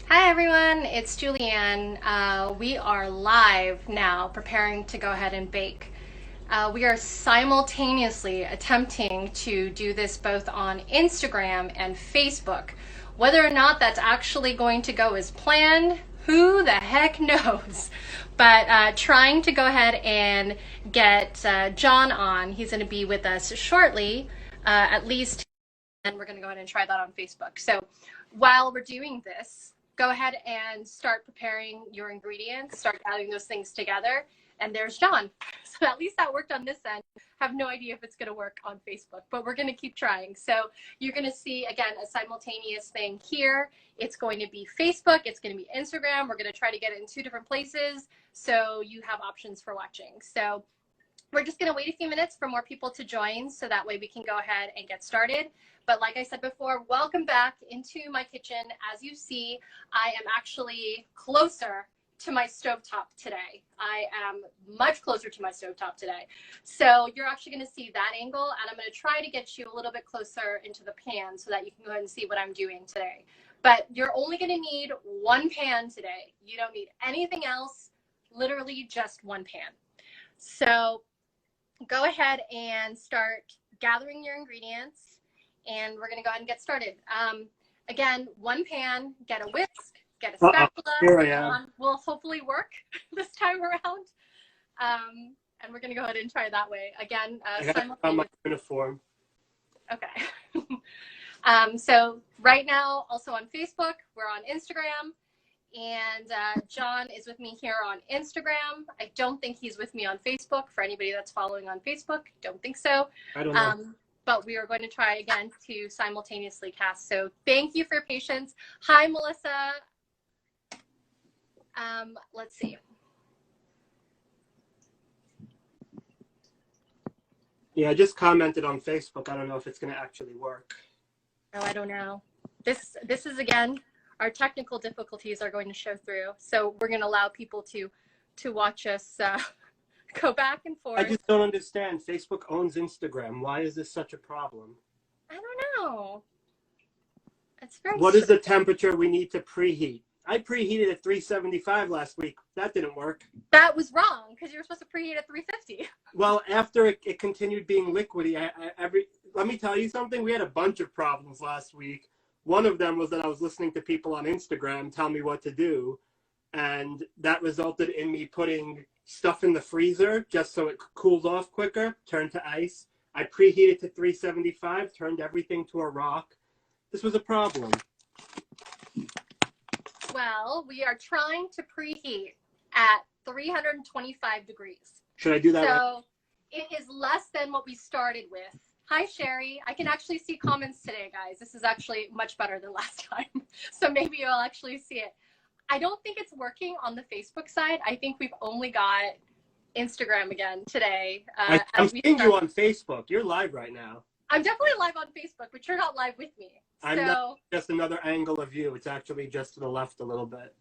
Hi everyone, it's Julianne. We are live now, preparing to go ahead and bake. We are simultaneously attempting to do this both on Instagram and Facebook. Whether or not that's actually going to go as planned, who the heck knows? But trying to go ahead and get John on. He's going to be with us shortly, at least, and we're going to go ahead and try that on Facebook. So while we're doing this, go ahead and start preparing your ingredients, start adding those things together. And there's John. So at least that worked on this end. Have no idea if it's going to work on Facebook, but we're going to keep trying. So you're going to see, again, a simultaneous thing here. It's going to be Facebook. It's going to be Instagram. We're going to try to get it in 2 different places so you have options for watching. So we're just going to wait a few minutes for more people to join so that way we can go ahead and get started. But like I said before, welcome back into my kitchen. As you see, I am actually closer to my stovetop today. I am much closer to my stovetop today. So you're actually going to see that angle, and I'm going to try to get you a little bit closer into the pan so that you can go ahead and see what I'm doing today. But you're only going to need 1 pan today. You don't need anything else, literally just 1 pan. So go ahead and start gathering your ingredients, and we're going to go ahead and get started. Again, 1 pan, get a whisk, get a spatula. Here I am. Will hopefully work this time around. And we're going to go ahead and try that way. Again, I got on my uniform. Okay. So right now, also on Facebook, we're on Instagram. And John is with me here on Instagram. I don't think he's with me on Facebook. For anybody that's following on Facebook, don't think so. I don't know. But we are going to try again to simultaneously cast. So thank you for your patience. Hi, Melissa. Let's see. Yeah, I just commented on Facebook. I don't know if it's going to actually work. Oh, I don't know. This is, again, our technical difficulties are going to show through. So we're going to allow people to watch us go back and forth. I just don't understand. Facebook owns Instagram. Why is this such a problem? I don't know. It's very What is the temperature we need to preheat? I preheated at 375 last week. That didn't work. That was wrong because you were supposed to preheat at 350. Well, after it continued being liquidy, let me tell you something. We had a bunch of problems last week. One of them was that I was listening to people on Instagram tell me what to do, and that resulted in me putting stuff in the freezer just so it cooled off quicker, turned to ice. I preheated to 375, turned everything to a rock. This was a problem. Well, we are trying to preheat at 325 degrees. Should I do that? So it is less than what we started with. Hi, Sherry. I can actually see comments today, guys. This is actually much better than last time. So maybe you'll actually see it. I don't think it's working on the Facebook side. I think we've only got Instagram again today. I'm seeing you on Facebook. You're live right now. I'm definitely live on Facebook, but you're not live with me. I'm not just another angle of you. It's actually just to the left a little bit.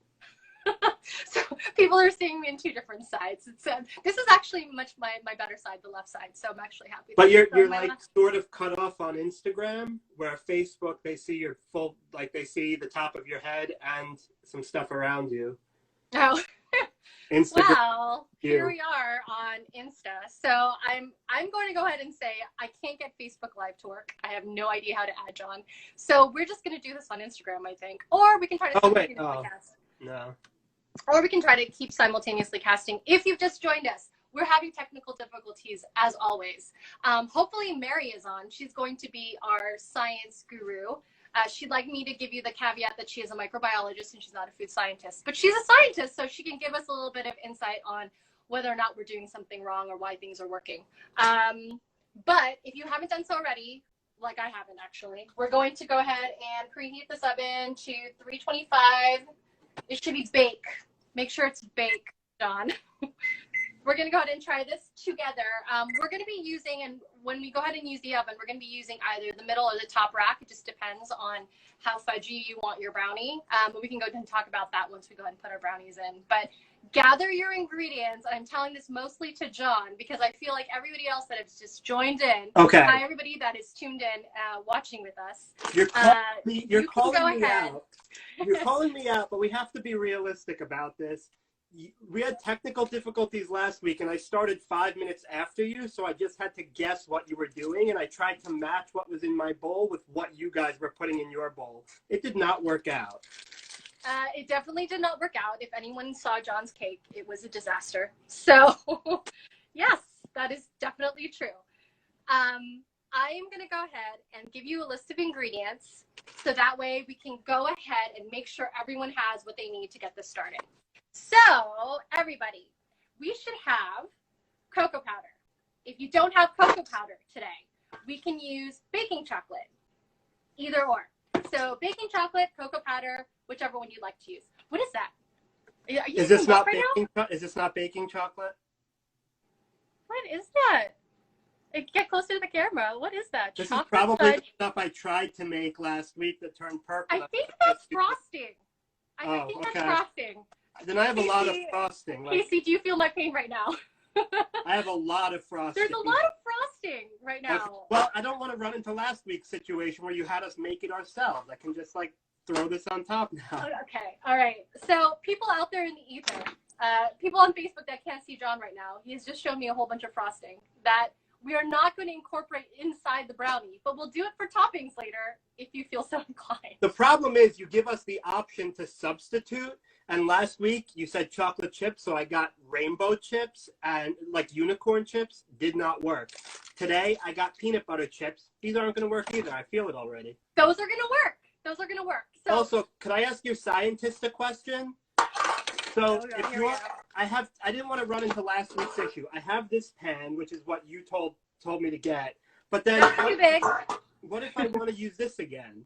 So people are seeing me in 2 different sides. It's this is actually much my better side, the left side. So I'm actually happy. But you're like sort of cut off on Instagram, where Facebook they see your full, like they see the top of your head and some stuff around you. Oh. Instagram. Well, here we are on Insta. So I'm going to go ahead and say I can't get Facebook Live to work. I have no idea how to add John. So we're just going to do this on Instagram, I think. Or we can try to cast. No. Or we can try to keep simultaneously casting. If you've just joined us, we're having technical difficulties as always. Hopefully Mary is on. She's going to be our science guru. She'd like me to give you the caveat that she is a microbiologist and she's not a food scientist, but she's a scientist, so she can give us a little bit of insight on whether or not we're doing something wrong or why things are working. But if you haven't done so already, like I haven't actually, we're going to go ahead and preheat this oven to 325. It should be bake. Make sure it's bake, John. We're going to go ahead and try this together. We're going to be using, and when we go ahead and use the oven, we're going to be using either the middle or the top rack. It just depends on how fudgy you want your brownie. But we can go ahead and talk about that once we go ahead and put our brownies in. But gather your ingredients. I'm telling this mostly to John because I feel like everybody else that has just joined in. Okay. Everybody that is tuned in, watching with us. You're calling me out. You're calling me out, but we have to be realistic about this. We had technical difficulties last week, and I started 5 minutes after you, so I just had to guess what you were doing, and I tried to match what was in my bowl with what you guys were putting in your bowl. It did not work out. It definitely did not work out. If anyone saw John's cake, it was a disaster. So, yes, that is definitely true. I am going to go ahead and give you a list of ingredients, so that way we can go ahead and make sure everyone has what they need to get this started. So, everybody, we should have cocoa powder. If you don't have cocoa powder today, we can use baking chocolate, either or. So, baking chocolate, cocoa powder, whichever one you'd like to use. What is that? Is this not baking? Is this not baking chocolate? What is that? Get closer to the camera. What is that? This chocolate is probably fudge? the stuff I tried to make last week that turned purple. I think that's frosting. I think that's frosting. Then I have Casey, a lot of frosting. Casey, do you feel my pain right now? I have a lot of frosting. There's a lot of frosting right now. Okay. Well, I don't want to run into last week's situation where you had us make it ourselves. I can just like throw this on top now. Okay. All right. So people out there in the ether, people on Facebook that can't see John right now, he's just shown me a whole bunch of frosting that we are not going to incorporate inside the brownie, but we'll do it for toppings later if you feel so inclined. The problem is you give us the option to substitute. And last week you said chocolate chips, so I got rainbow chips and like unicorn chips. Did not work. Today I got peanut butter chips. These aren't going to work either. I feel it already. Those are going to work. Those are going to work. So, also, could I ask your scientist a question? So if you are, I didn't want to run into last week's issue. I have this pan, which is what you told me to get. But then too big. What if I want to use this again?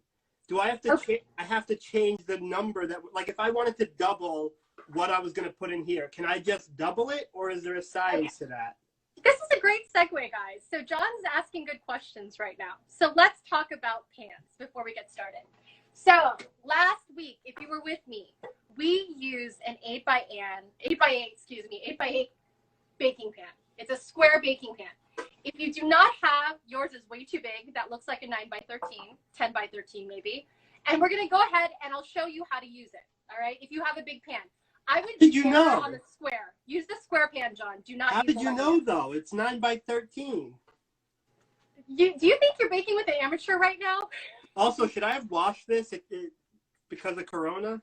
Do I have to I have to change the number that, like, if I wanted to double what I was going to put in here, can I just double it, or is there a science to that? This is a great segue, guys. So John's asking good questions right now. So let's talk about pans before we get started. So last week, if you were with me, we used an 8x8 baking pan. It's a square baking pan. If you do not have, yours is way too big. That looks like a 9x13, 10x13 maybe. And we're going to go ahead and I'll show you how to use it. All right. If you have a big pan, I would did you know on the square. Use the square pan, John. Do not. How did you know though? It's 9x13. Do you think you're baking with an amateur right now? Also, should I have washed this because of Corona?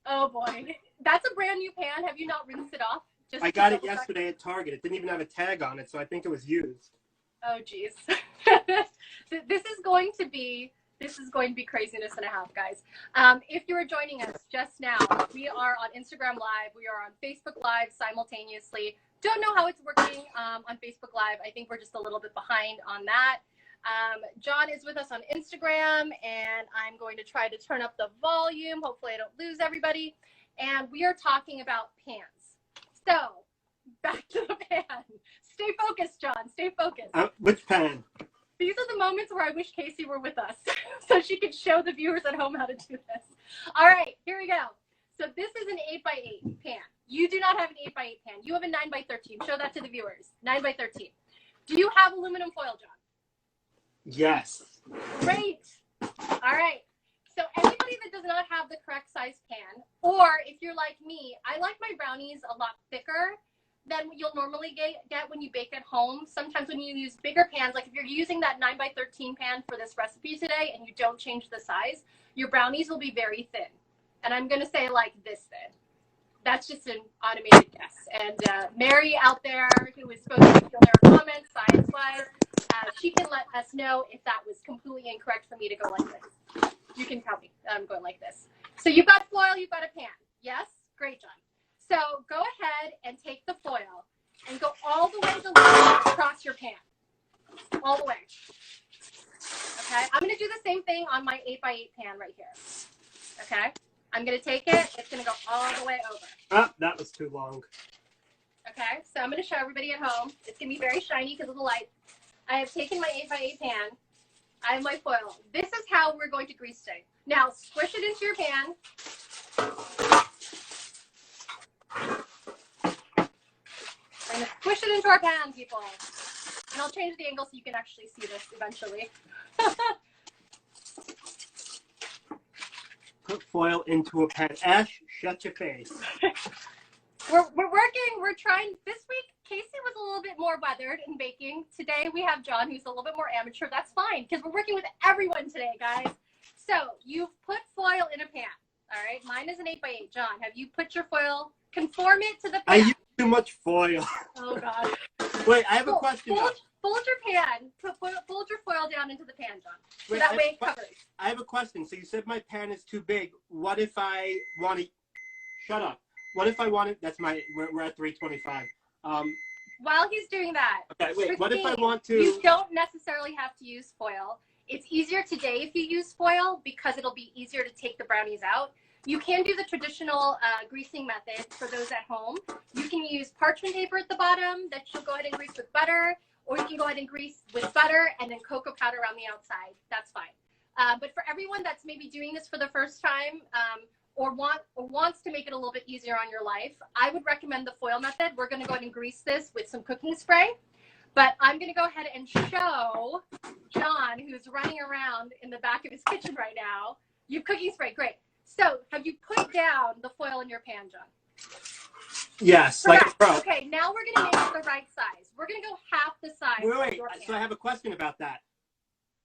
Oh boy, that's a brand new pan. Have you not rinsed it off? I got it yesterday at Target. It didn't even have a tag on it, so I think it was used. Oh geez. This is going to be craziness and a half, guys. If you are joining us just now, we are on Instagram Live. We are on Facebook Live simultaneously. Don't know how it's working on Facebook Live. I think we're just a little bit behind on that. John is with us on Instagram, and I'm going to try to turn up the volume. Hopefully I don't lose everybody. And we are talking about pans. So, back to the pan. Stay focused, John. Stay focused. Which pan? These are the moments where I wish Casey were with us so she could show the viewers at home how to do this. All right, here we go. So this is an 8x8 pan. You do not have an 8x8 pan. You have a 9x13. Show that to the viewers. 9x13. Do you have aluminum foil, John? Yes. Great. All right. So anybody that does not have the correct size pan, or if you're like me, I like my brownies a lot thicker than you'll normally get when you bake at home. Sometimes when you use bigger pans, like if you're using that 9x13 pan for this recipe today and you don't change the size, your brownies will be very thin. And I'm going to say like this thin. That's just an automated guess. And Mary out there, who is supposed to feel their comments science-wise, she can let us know if that was completely incorrect for me to go like this. You can tell me that I'm going like this. So you've got foil, you've got a pan. Yes? Great, John. So go ahead and take the foil and go all the way across your pan. All the way. Okay? I'm going to do the same thing on my 8x8 pan right here. Okay? I'm going to take it. It's going to go all the way over. Ah, that was too long. Okay? So I'm going to show everybody at home. It's going to be very shiny because of the light. I have taken my 8x8 pan. I have my foil. This is how we're going to grease today. Now, squish it into your pan. We're going to squish it into our pan, people. And I'll change the angle so you can actually see this eventually. Put foil into a pan. Ash, shut your face. We're working. We're trying. This week, Casey was a little bit more weathered in baking. Today, we have John, who's a little bit more amateur. That's fine, because we're working with everyone today, guys. So you've put foil in a pan. All right. Mine is an 8x8. John, have you put your foil? Conform it to the pan. I use too much foil. Oh God. Wait, I have a question. Fold your pan. Fold your foil down into the pan, John. So Wait, that way it covers. I have a question. So you said my pan is too big. What if I want to? Shut up. What if I wanted? That's my. We're at 3:25. While he's doing that. Okay. Wait. What if I want to? You don't necessarily have to use foil. It's easier today if you use foil because it'll be easier to take the brownies out. You can do the traditional greasing method for those at home. You can use parchment paper at the bottom that you'll go ahead and grease with butter, or you can go ahead and grease with butter and then cocoa powder around the outside. That's fine. But for everyone that's maybe doing this for the first time or wants to make it a little bit easier on your life, I would recommend the foil method. We're going to go ahead and grease this with some cooking spray. But I'm going to go ahead and show John, who's running around in the back of his kitchen right now. You have cooking spray. Great. So have you put down the foil in your pan, John? Yes, Correct. like a pro. Okay, now we're going to make it the right size. We're going to go half the size of your pan. So I have a question about that.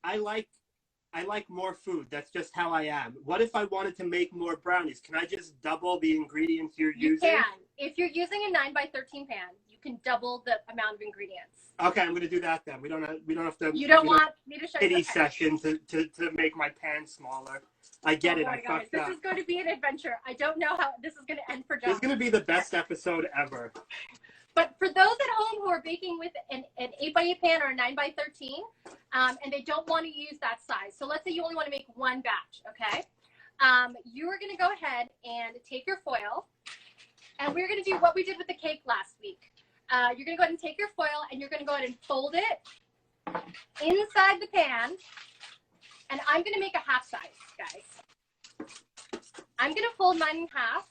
I like more food. That's just how I am. What if I wanted to make more brownies? Can I just double the ingredients you're using? You can. If you're using a 9x13 pan, you can double the amount of ingredients. Okay, I'm going to do that then. We don't have to. You don't want me to show you? Pity session to make my pan smaller. I get it. I fucked up. This is going to be an adventure. I don't know how this is going to end for John. This is going to be the best episode ever. But for those at home who are baking with an 8x8 pan or a 9x13, and they don't want to use that size, so let's say you only want to make one batch, okay? You are going to go ahead and take your foil, and we're going to do what we did with the cake last week. You're going to go ahead and take your foil, and you're going to go ahead and fold it inside the pan, and I'm going to make a half size, guys. I'm going to fold mine in half,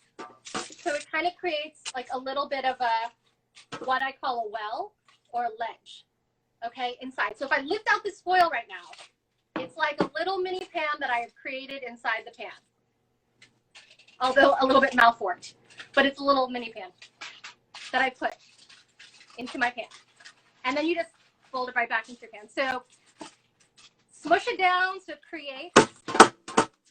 so it kind of creates like a little bit of what I call a well or a ledge, okay, inside. So if I lift out this foil right now, it's like a little mini pan that I have created inside the pan. Although a little bit malformed, but it's a little mini pan that I put into my pan. And then you just fold it right back into your pan. So smush it down so it creates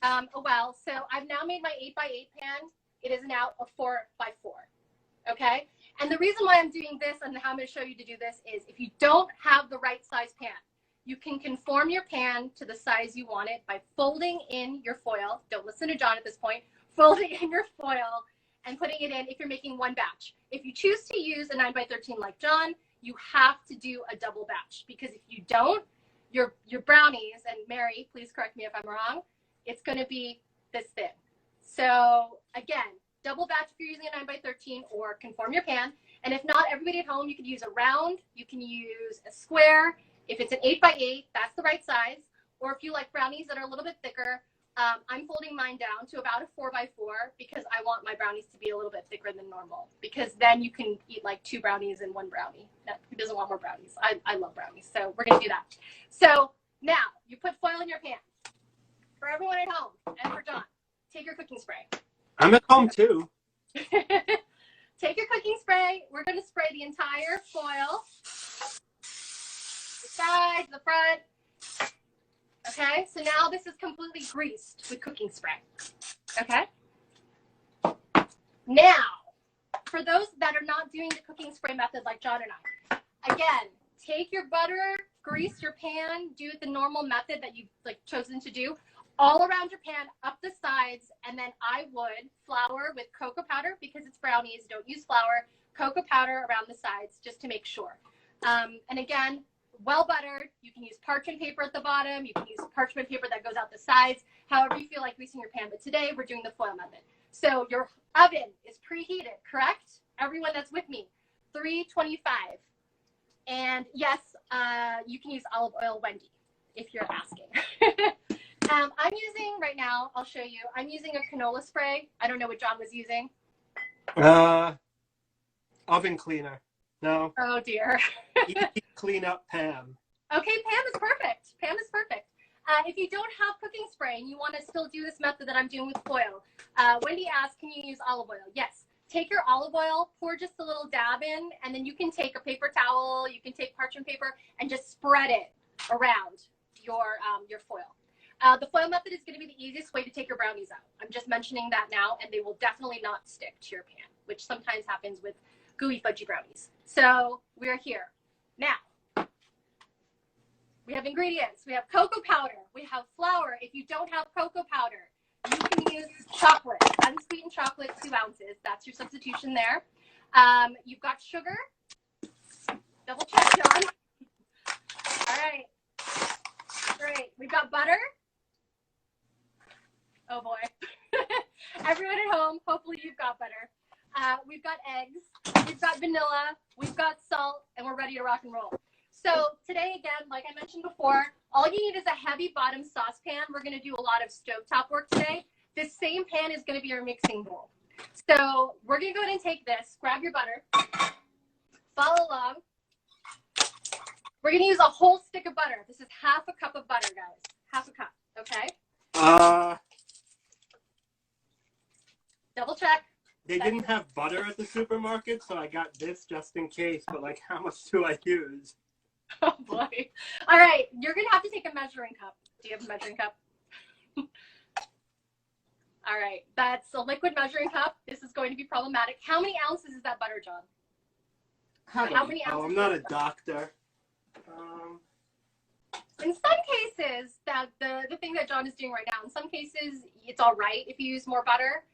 a well. So I've now made my 8x8 pan. It is now a 4x4, okay? And the reason why I'm doing this and how I'm going to show you to do this is if you don't have the right size pan, you can conform your pan to the size you want it by folding in your foil. Don't listen to John at this point. Folding in your foil and putting it in if you're making one batch. If you choose to use a 9x13 like John, you have to do a double batch, because if you don't, your brownies, and Mary, please correct me if I'm wrong, it's going to be this thin. So again, double batch if you're using a 9x13, or conform your pan. And if not, everybody at home, you can use a round, you can use a square. If it's an 8x8, that's the right size. Or if you like brownies that are a little bit thicker, I'm folding mine down to about a 4x4 because I want my brownies to be a little bit thicker than normal, because then you can eat like 2 brownies in 1 brownie. Who doesn't want more brownies? I love brownies, so we're going to do that. So now you put foil in your pan. For everyone at home and for John, take your cooking spray. I'm at home too. Take your cooking spray. We're going to spray the entire foil, the sides, the front. Okay, so now this is completely greased with cooking spray. Okay. Now, for those that are not doing the cooking spray method like John and I, again, take your butter, grease your pan, do it the normal method that you've chosen to do, all around your pan, up the sides, and then I would flour with cocoa powder, because it's brownies, don't use flour, cocoa powder around the sides just to make sure. And again, well buttered. You can use parchment paper at the bottom. You can use parchment paper that goes out the sides, however you feel like greasing your pan. But today we're doing the foil method. So your oven is preheated, correct? Everyone that's with me, 325. And yes, you can use olive oil, Wendy, if you're asking. I'm using right now, I'll show you, I'm using a canola spray. I don't know what John was using. Oven cleaner. No. Oh dear. Clean up Pam. Okay, Pam is perfect. Pam is perfect. If you don't have cooking spray and you want to still do this method that I'm doing with foil, Wendy asked, can you use olive oil? Yes. Take your olive oil, pour just a little dab in, and then you can take a paper towel, you can take parchment paper, and just spread it around your foil. The foil method is going to be the easiest way to take your brownies out. I'm just mentioning that now, and they will definitely not stick to your pan, which sometimes happens with gooey fudgy brownies. So we're here. Now, we have ingredients. We have cocoa powder. We have flour. If you don't have cocoa powder, you can use chocolate, unsweetened chocolate, 2 ounces. That's your substitution there. You've got sugar. Double check, John. All right. Great. We've got butter. Oh boy. Everyone at home, hopefully you've got butter. We've got eggs. We've got vanilla. We've got salt, and we're ready to rock and roll. So today, again, like I mentioned before, all you need is a heavy bottom saucepan. We're going to do a lot of stovetop work today. This same pan is going to be our mixing bowl. So we're going to go ahead and take this, grab your butter, follow along. We're going to use a whole stick of butter. This is half a cup of butter, guys. Half a cup, okay? Double check. They didn't have butter at the supermarket, so I got this just in case, but like, how much do I use? Oh boy. All right, you're gonna have to take a measuring cup. Do you have a measuring cup? All right, that's a liquid measuring cup. This is going to be problematic. How many ounces is that butter, John? How many ounces? I'm not a doctor. In some cases, that the thing that John is doing right now, in some cases, it's all right if you use more butter.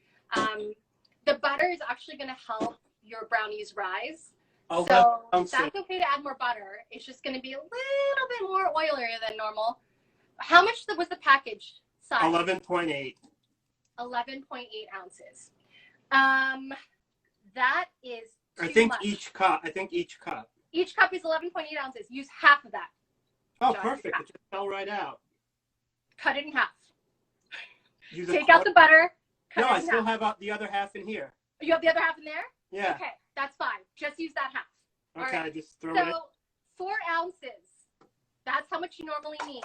The butter is actually going to help your brownies rise. Oh, so that's okay to add more butter. It's just going to be a little bit more oilier than normal. How much was the package size? 11.8. 11.8 ounces. That is too much. Each cup. Each cup is 11.8 ounces. Use half of that. Oh, John, perfect. It just fell right out. Cut it in half. Take out the butter. No, I still have the other half in here. You have the other half in there? Yeah. Okay, that's fine. Just use that half. Okay, right. Just throw it in. So 4 ounces. That's how much you normally need.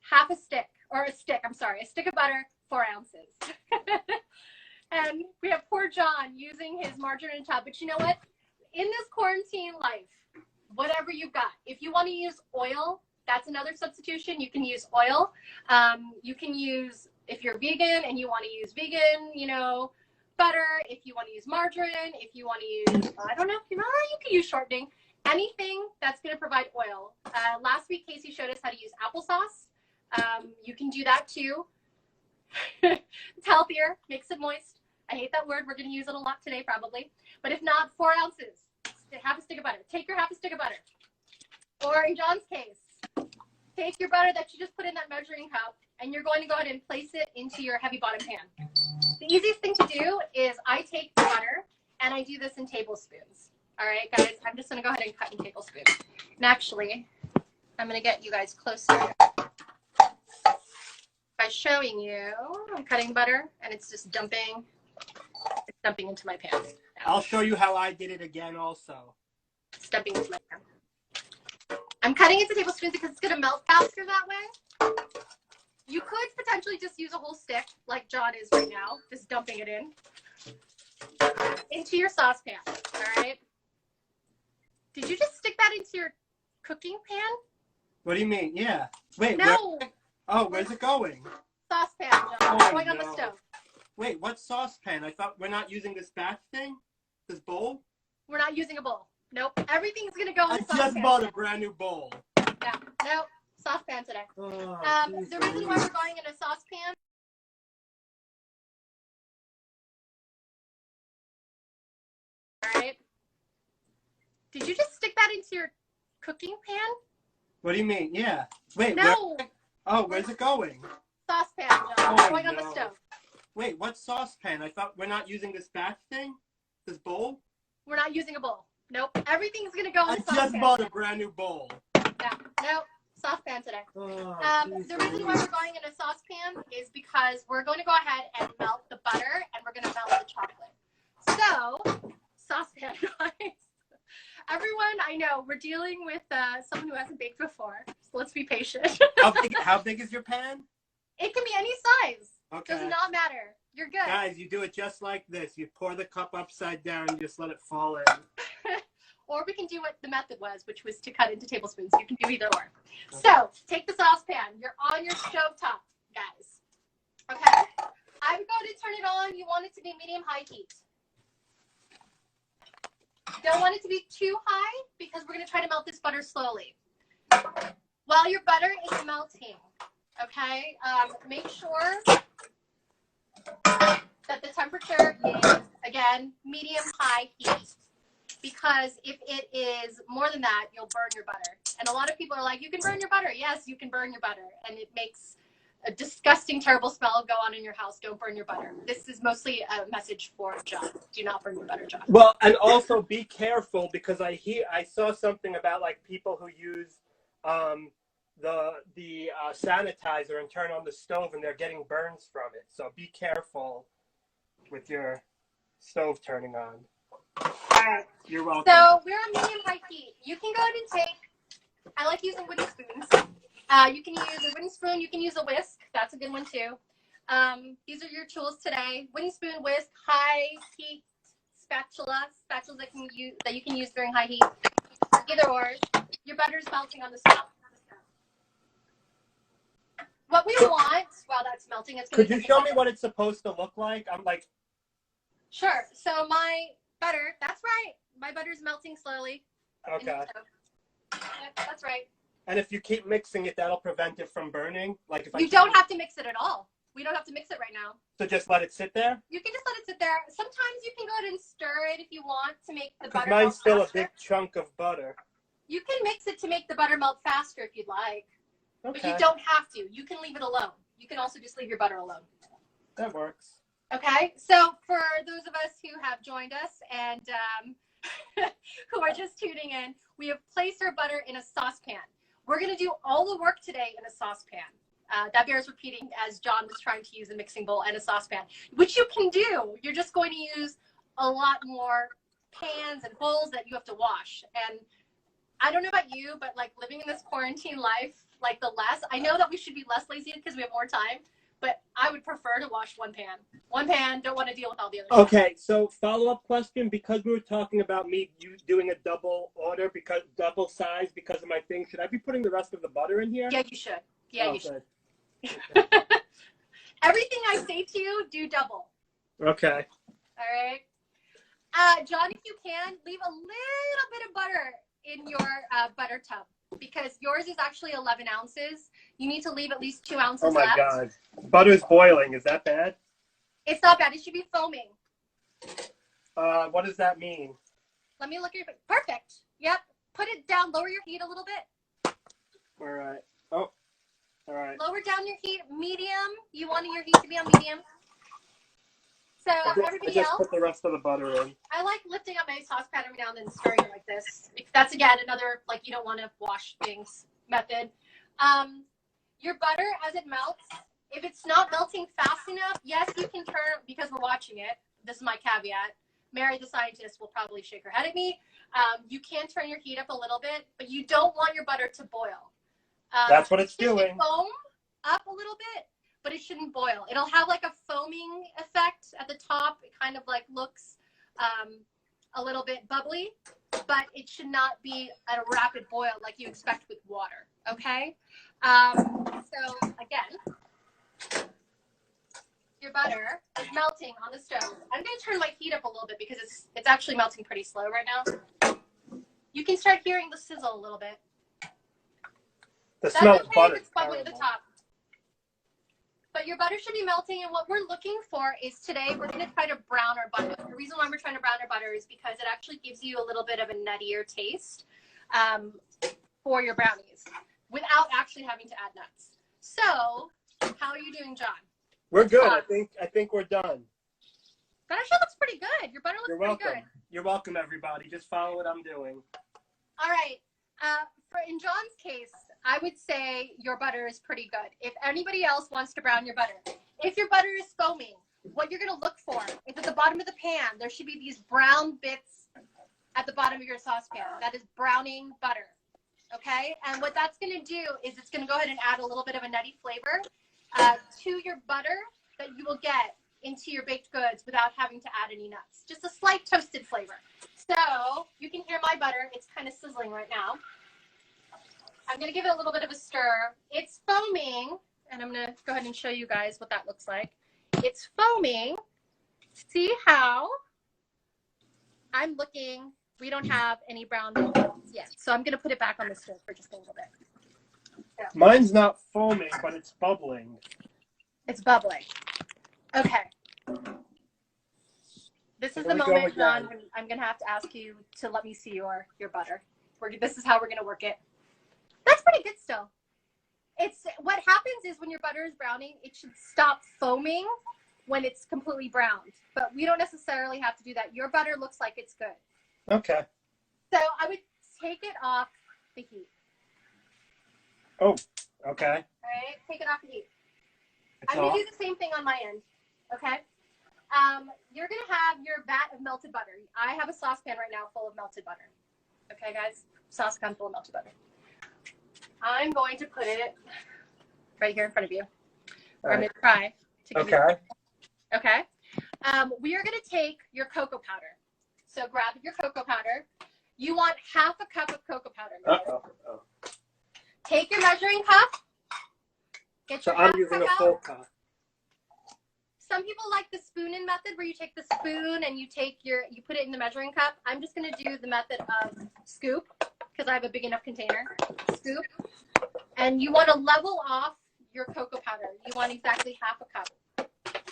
Half a stick, or a stick, I'm sorry. A stick of butter, 4 ounces. And we have poor John using his margarine tub. But you know what? In this quarantine life, whatever you've got. If you want to use oil, that's another substitution. You can use oil. You can use, if you're vegan and you want to use vegan, butter. If you want to use margarine, if you want to use, I don't know, you can use shortening. Anything that's going to provide oil. Last week, Casey showed us how to use applesauce. You can do that too. It's healthier, makes it moist. I hate that word. We're going to use it a lot today probably. But if not, 4 ounces, half a stick of butter. Take your half a stick of butter. Or in John's case, take your butter that you just put in that measuring cup and you're going to go ahead and place it into your heavy bottom pan. The easiest thing to do is I take the butter and I do this in tablespoons. All right, guys, I'm just going to go ahead and cut in tablespoons. And actually, I'm going to get you guys closer by showing you. I'm cutting butter and it's just dumping into my pan. I'll show you how I did it again also. It's dumping into my pan. I'm cutting into tablespoons because it's going to melt faster that way. You could potentially just use a whole stick like John is right now, just dumping it into your saucepan, all right? Did you just stick that into your cooking pan? What do you mean? Yeah. Wait, no. Where's it going? Saucepan, John. It's going on the stove. Wait, what saucepan? I thought we're not using this batch thing? This bowl? We're not using a bowl. Nope. Everything's going to go in the saucepan. I just bought a brand new bowl. Yeah. Nope. Saucepan today. The reason why we're going in a saucepan. All right. Did you just stick that into your cooking pan? What do you mean? Yeah. Wait. No. Where's it going? Saucepan, John. It's going on the stove. Wait, what saucepan? I thought we're not using this batch thing? This bowl? We're not using a bowl. Nope. Everything's going to go in the saucepan. I just bought a brand new bowl. Yeah. Nope. Saucepan today. The reason why we're going in a saucepan is because we're going to go ahead and melt the butter and we're going to melt the chocolate. So, saucepan, guys. Everyone, I know, we're dealing with someone who hasn't baked before, so let's be patient. How big is your pan? It can be any size. Okay. Does not matter. You're good. Guys, you do it just like this. You pour the cup upside down and just let it fall in. Or we can do what the method was, which was to cut into tablespoons. You can do either or. Okay. So, take the saucepan. You're on your stovetop, guys. Okay? I would go to turn it on. You want it to be medium-high heat. Don't want it to be too high because we're going to try to melt this butter slowly. While your butter is melting, okay, make sure that the temperature is, again, medium-high heat. Because if it is more than that, you'll burn your butter. And a lot of people are like, you can burn your butter. Yes, you can burn your butter. And it makes a disgusting, terrible smell go on in your house. Don't burn your butter. This is mostly a message for John. Do not burn your butter, John. Well, and also be careful because I saw something about like people who use the sanitizer and turn on the stove and they're getting burns from it. So be careful with your stove turning on. All right. You're welcome. So we're on medium-high heat. You can go ahead and take, I like using wooden spoons. You can use a wooden spoon. You can use a whisk. That's a good one too. These are your tools today. Wooden spoon, whisk, high heat spatulas that you can use during high heat. Either or. Your butter's melting on the stove. What we want while that's melting is Could you show me what it's supposed to look like? I'm like. Sure. So my butter, that's right. My butter's melting slowly. Okay. Yep, that's right. And if you keep mixing it, that'll prevent it from burning? Like if you don't have to mix it at all. We don't have to mix it right now. So just let it sit there? You can just let it sit there. Sometimes you can go ahead and stir it if you want to make the butter mine's melt still faster. A big chunk of butter. You can mix it to make the butter melt faster if you'd like. Okay. But you don't have to. You can leave it alone. You can also just leave your butter alone. That works. Okay, so for those of us who have joined us and who are just tuning in, we have placed our butter in a saucepan. We're going to do all the work today in a saucepan. That bears repeating as John was trying to use a mixing bowl and a saucepan, which you can do. You're just going to use a lot more pans and bowls that you have to wash. And I don't know about you, but like living in this quarantine life, like I know that we should be less lazy because we have more time, but I would prefer to wash one pan. One pan, don't want to deal with all the other stuff. Okay, so follow-up question, because we were talking about you doing a double order, double size because of my thing, should I be putting the rest of the butter in here? Yeah, you should. Yeah, you should. Okay. Everything I say to you, do double. Okay. All right. John, if you can, leave a little bit of butter in your butter tub because yours is actually 11 ounces. You need to leave at least 2 ounces left. Oh my God. Butter's boiling. Is that bad? It's not bad. It should be foaming. What does that mean? Let me look at your... Perfect. Yep. Put it down. Lower your heat a little bit. All right. Oh. All right. Lower down your heat. Medium. You want your heat to be on medium. So everybody else, put the rest of the butter in. I like lifting up my saucepan every now and then and stirring it like this. That's again another like you don't want to wash things method. Your butter as it melts, if it's not melting fast enough, yes, you can turn because we're watching it. This is my caveat. Mary, the scientist, will probably shake her head at me. You can turn your heat up a little bit, but you don't want your butter to boil. That's what it's doing. Foam up a little bit, but it shouldn't boil. It'll have like a foaming effect at the top. It kind of like looks a little bit bubbly, but it should not be at a rapid boil like you expect with water, okay? So again, your butter is melting on the stove. I'm gonna turn my heat up a little bit because it's actually melting pretty slow right now. You can start hearing the sizzle a little bit. The smell of butter. It's bubbly at the top. But your butter should be melting, and what we're looking for is today we're going to try to brown our butter. The reason why we're trying to brown our butter is because it actually gives you a little bit of a nuttier taste for your brownies without actually having to add nuts. So, how are you doing, John? We're good. I think we're done. That actually looks pretty good. Your butter looks pretty good. You're welcome, everybody. Just follow what I'm doing. All right. In John's case, I would say your butter is pretty good. If anybody else wants to brown your butter, if your butter is foaming, what you're going to look for is at the bottom of the pan, there should be these brown bits at the bottom of your saucepan. That is browning butter. Okay, and what that's going to do is it's going to go ahead and add a little bit of a nutty flavor to your butter that you will get into your baked goods without having to add any nuts. Just a slight toasted flavor. So you can hear my butter. It's kind of sizzling right now. I'm going to give it a little bit of a stir. It's foaming, and I'm going to go ahead and show you guys what that looks like. It's foaming. See how I'm looking. We don't have any brown bubbles yet. So I'm going to put it back on the stove for just a little bit. So. Mine's not foaming, but it's bubbling. It's bubbling. Okay. This is the moment, John, when I'm going to have to ask you to let me see your butter. This is how we're going to work it. That's pretty good still. What happens is when your butter is browning, it should stop foaming when it's completely browned. But we don't necessarily have to do that. Your butter looks like it's good. Okay. So I would take it off the heat. Oh, okay. All right, take it off the heat. I'm going to do the same thing on my end, okay? You're going to have your vat of melted butter. I have a saucepan right now full of melted butter. Okay, guys? Saucepan full of melted butter. I'm going to put it right here in front of you. Or I'm going to try to give you. Okay. We are going to take your cocoa powder. So grab your cocoa powder. You want half a cup of cocoa powder. Take your measuring cup. Get your I'm using a full cup. Some people like the spoon-in method where you take the spoon and you put it in the measuring cup. I'm just going to do the method of scoop because I have a big enough container. Scoop. And you want to level off your cocoa powder. You want exactly half a cup.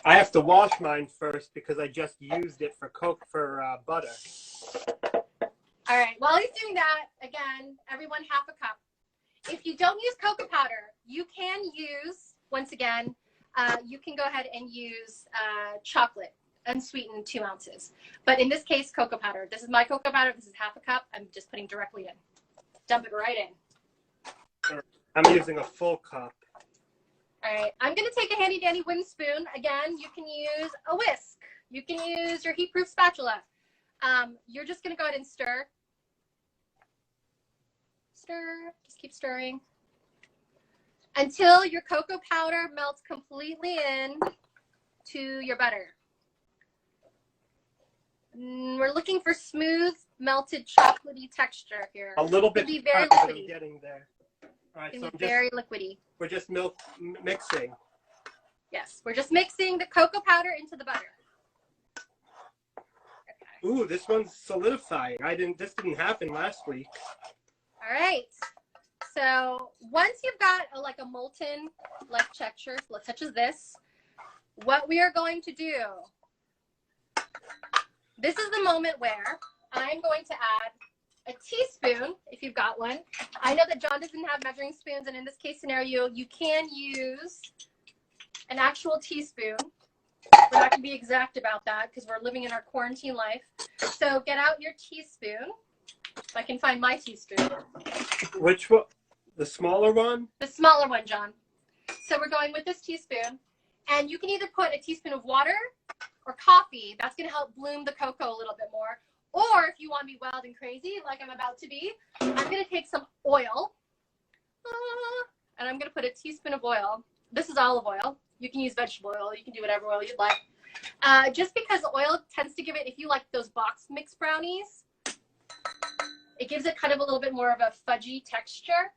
I have to wash mine first because I just used it for butter. All right. While he's doing that, again, everyone half a cup. If you don't use cocoa powder, you can use, once again, you can go ahead and use chocolate, unsweetened 2 ounces. But in this case, cocoa powder. This is my cocoa powder. This is half a cup. I'm just putting directly in. Dump it right in. I'm using a full cup. All right, I'm going to take a handy dandy wooden spoon. Again, you can use a whisk. You can use your heat-proof spatula. You're just going to go ahead and stir. Stir, just keep stirring. Until your cocoa powder melts completely in to your butter. We're looking for smooth, melted, chocolatey texture here. A little bit. Be very liquidy. I'm getting there. All right, so very liquidy. We're just mixing. Yes, we're just mixing the cocoa powder into the butter. Okay. Ooh, this one's solidifying. This didn't happen last week. All right. So once you've got a molten texture, such as this, what we are going to do, this is the moment where I'm going to add a teaspoon, if you've got one. I know that John doesn't have measuring spoons, and in this case scenario, you can use an actual teaspoon. We're not going to be exact about that because we're living in our quarantine life. So get out your teaspoon. If I can find my teaspoon. Which one? The smaller one? The smaller one, John. So we're going with this teaspoon. And you can either put a teaspoon of water or coffee. That's going to help bloom the cocoa a little bit more. Or if you want to be wild and crazy, like I'm about to be, I'm going to take some oil. And I'm going to put a teaspoon of oil. This is olive oil. You can use vegetable oil. You can do whatever oil you'd like. Just because the oil tends to give it, if you like those box mix brownies, it gives it kind of a little bit more of a fudgy texture.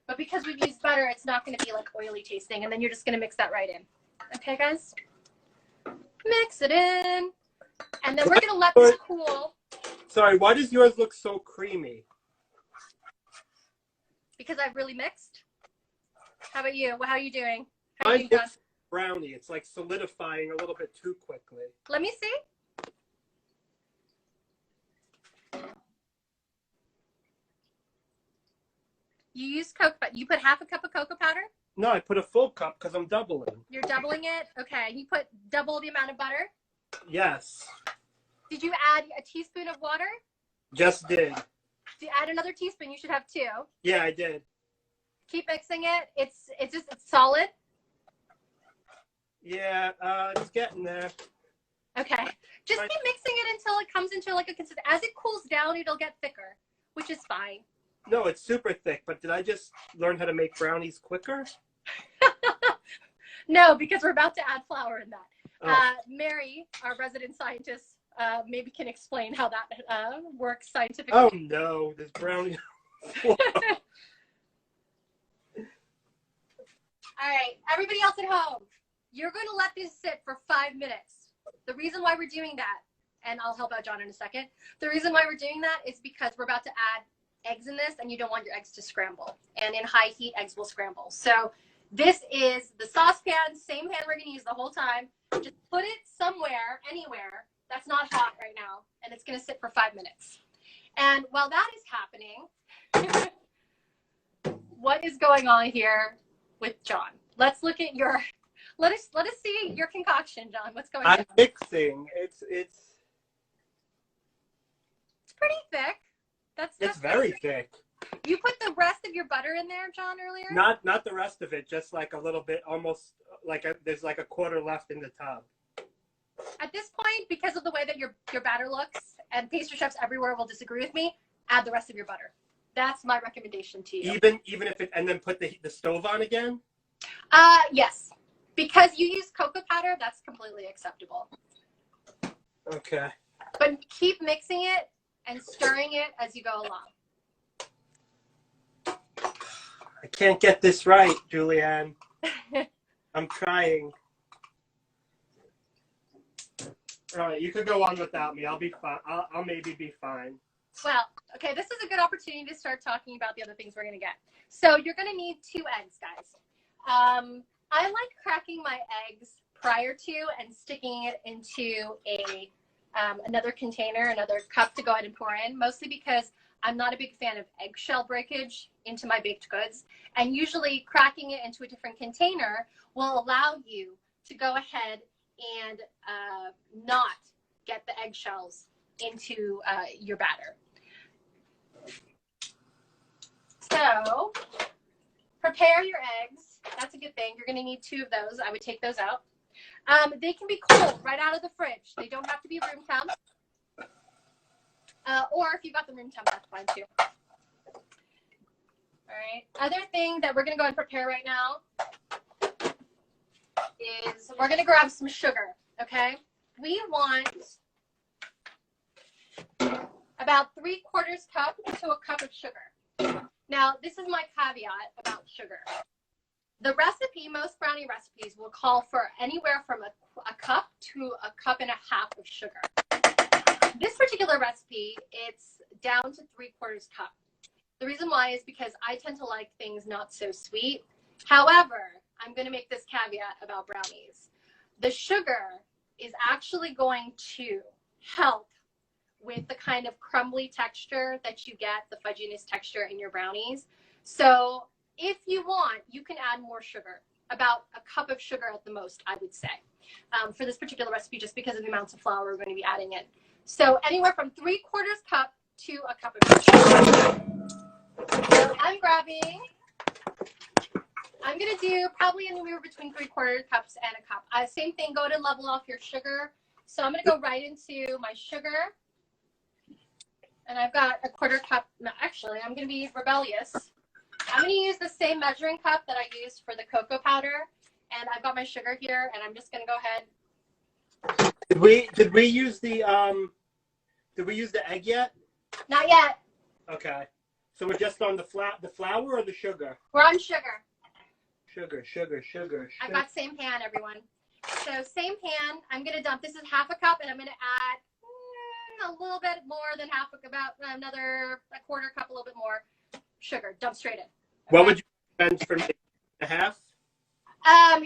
But because we've used butter, it's not going to be oily tasting. And then you're just going to mix that right in. Okay, guys? Mix it in. And then we're going to let this cool. Sorry, why does yours look so creamy? Because I've really mixed. How about you? How are you doing? Mine looks brownie. It's solidifying a little bit too quickly. Let me see. You put half a cup of cocoa powder? No, I put a full cup because I'm doubling. You're doubling it? Okay. You put double the amount of butter? Yes. Did you add a teaspoon of water? Just did. To add another teaspoon, you should have 2. Yeah, I did. Keep mixing it. It's solid. Yeah, it's getting there. Okay. Just keep mixing it until it comes into like a consistent. As it cools down, it'll get thicker, which is fine. No, it's super thick, but did I just learn how to make brownies quicker? No, because we're about to add flour in that. Oh. Mary, our resident scientist, maybe can explain how that works scientifically. Oh no, this brownie. All right, everybody else at home, you're going to let this sit for 5 minutes. The reason why we're doing that, and I'll help out John in a second, the reason why we're doing that is because we're about to add eggs in this, and you don't want your eggs to scramble. And in high heat, eggs will scramble. So this is the saucepan, same pan we're going to use the whole time. Just put it somewhere, anywhere, that's not hot right now, and it's going to sit for 5 minutes. And while that is happening, what is going on here with John? Let's look at your, let us see your concoction, John. What's going on? I'm mixing. It's pretty thick. It's very thick. You put the rest of your butter in there, John, earlier? Not the rest of it, just like a little bit, almost like there's like a quarter left in the tub. At this point, because of the way that your batter looks, and pastry chefs everywhere will disagree with me, add the rest of your butter. That's my recommendation to you. Even if it, and then put the stove on again? Yes. Because you use cocoa powder, that's completely acceptable. Okay. But keep mixing it and stirring it as you go along. I can't get this right, Julianne. I'm trying. All right, you could go on without me. I'll be fine. I'll maybe be fine. Well, okay, this is a good opportunity to start talking about the other things we're going to get. So you're going to need 2 eggs, guys. I like cracking my eggs prior to and sticking it into another container, another cup to go ahead and pour in, mostly because I'm not a big fan of eggshell breakage into my baked goods. And usually cracking it into a different container will allow you to go ahead and not get the eggshells into your batter. So prepare your eggs. That's a good thing. You're going to need 2 of those. I would take those out. They can be cold right out of the fridge. They don't have to be room temp. Or if you got the room temp, that's fine too. All right. Other thing that we're going to go and prepare right now is we're going to grab some sugar, okay? We want about 3/4 cup to a cup of sugar. Now, this is my caveat about sugar. The recipe, most brownie recipes will call for anywhere from a cup to a cup and a half of sugar. This particular recipe, it's down to 3/4 cup. The reason why is because I tend to like things not so sweet. However, I'm going to make this caveat about brownies. The sugar is actually going to help with the kind of crumbly texture that you get, the fudginess texture in your brownies. So if you want, you can add more sugar, about a cup of sugar at the most, I would say, for this particular recipe, just because of the amounts of flour we're going to be adding in. So anywhere from 3/4 cup to a cup of sugar. So I'm going to do probably anywhere between 3/4 cups and a cup. Same thing, go to level off your sugar. So I'm going to go right into my sugar. And I've got a 1/4 cup. No, actually, I'm going to be rebellious. I'm going to use the same measuring cup that I used for the cocoa powder. And I've got my sugar here, and I'm just going to go ahead. Did we use the egg yet? Not yet. Okay. So we're just on the flour or the sugar? We're on sugar. Sugar. I've got same pan, everyone. So same pan, I'm going to dump, this is 1/2 cup, and I'm going to add a little bit more than about another 1/4 cup, a little bit more sugar. Dump straight in. Okay? What would you spend for me? 1/2?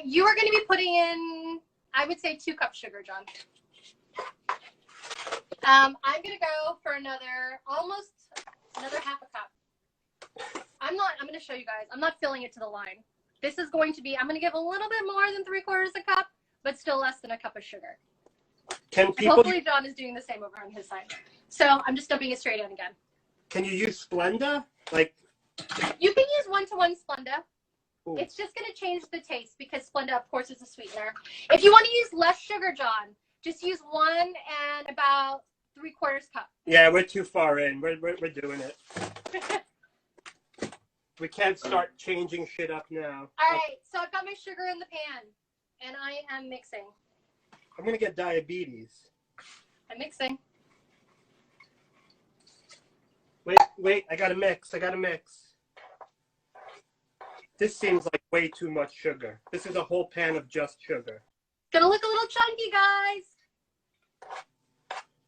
You are going to be putting in, I would say, 2 cups sugar, John. I'm going to go for almost another 1/2 cup. I'm going to show you guys. I'm not filling it to the line. This is going to be, I'm going to give a little bit more than 3/4 cup, but still less than a cup of sugar. Hopefully John is doing the same over on his side. So I'm just dumping it straight in again. Can you use Splenda? You can use 1-to-1 Splenda. Ooh. It's just going to change the taste because Splenda, of course, is a sweetener. If you want to use less sugar, John, Just use 1 and about 3/4 cup. Yeah, we're too far in. We're doing it. We can't start changing shit up now. All right, so I've got my sugar in the pan, and I am mixing. I'm gonna get diabetes. I'm mixing. Wait, I gotta mix. This seems like way too much sugar. This is a whole pan of just sugar. It's gonna look a little chunky, guys.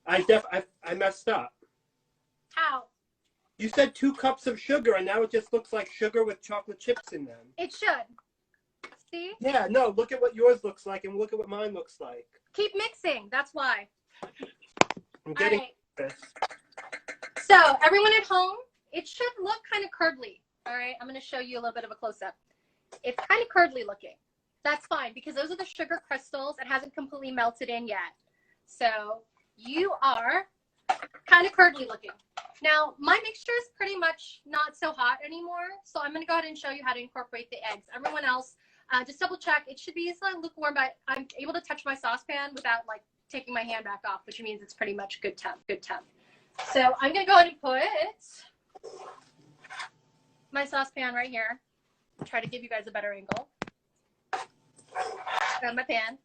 I messed up. How? You said 2 cups of sugar, and now it just looks like sugar with chocolate chips in them. It should. See? Yeah, no, look at what yours looks like, and look at what mine looks like. Keep mixing. That's why. I'm getting this. So, everyone at home, it should look kind of curdly. All right, I'm going to show you a little bit of a close-up. It's kind of curdly looking. That's fine, because those are the sugar crystals. It hasn't completely melted in yet. So, you are kind of curdly looking. Now, my mixture is pretty much not so hot anymore, so I'm going to go ahead and show you how to incorporate the eggs. Everyone else, just double check. It should be slightly lukewarm, but I'm able to touch my saucepan without like taking my hand back off, which means it's pretty much good temp. So I'm going to go ahead and put my saucepan right here. Try to give you guys a better angle. Grab my pan.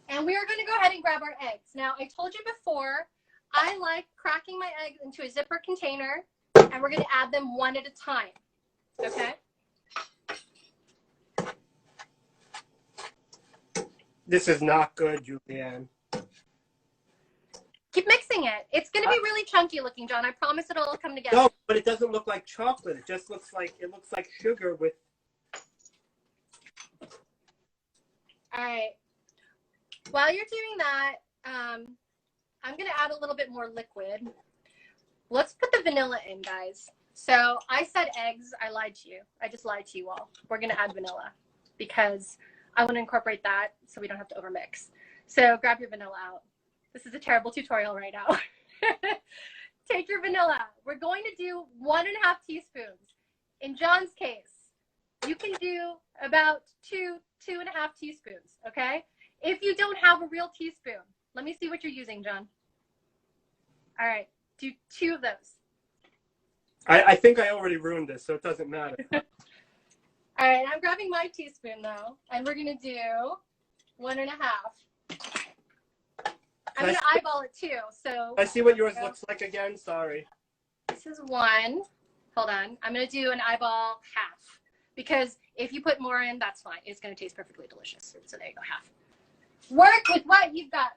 And we are going to go ahead and grab our eggs. Now, I told you before, I like cracking my eggs into a zipper container, and we're going to add them one at a time. Okay? This is not good, Julianne. Keep mixing it. It's going to be really chunky looking, John. I promise it'll all come together. No, but it doesn't look like chocolate. It just looks like sugar with. All right. While you're doing that, I'm going to add a little bit more liquid. Let's put the vanilla in, guys. So I said eggs. I lied to you. I just lied to you all. We're going to add vanilla because I want to incorporate that so we don't have to overmix. So grab your vanilla out. This is a terrible tutorial right now. Take your vanilla. We're going to do 1.5 teaspoons. In John's case, you can do about 2.5 teaspoons, okay? If you don't have a real teaspoon, let me see what you're using, John. All right, do 2 of those. I think I already ruined this, so it doesn't matter. All right, I'm grabbing my teaspoon, though, and we're going to do 1.5. I'm going to eyeball it, too. So I see what yours looks like again. Sorry. This is 1. Hold on. I'm going to do an eyeball half. Because if you put more in, that's fine. It's going to taste perfectly delicious. So there you go, half. Work with what you've got,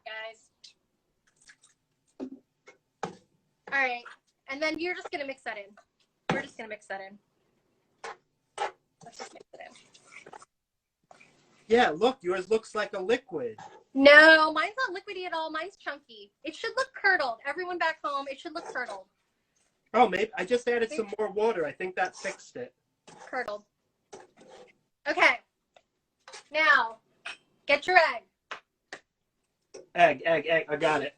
guys. All right. And then you're just going to mix that in. We're just going to mix that in. Let's just mix it in. Yeah, look. Yours looks like a liquid. No, mine's not liquidy at all. Mine's chunky. It should look curdled. Everyone back home, it should look curdled. Oh, maybe. I just added some more water. I think that fixed it. Curdled. Okay. Now, get your egg. Egg. I got it.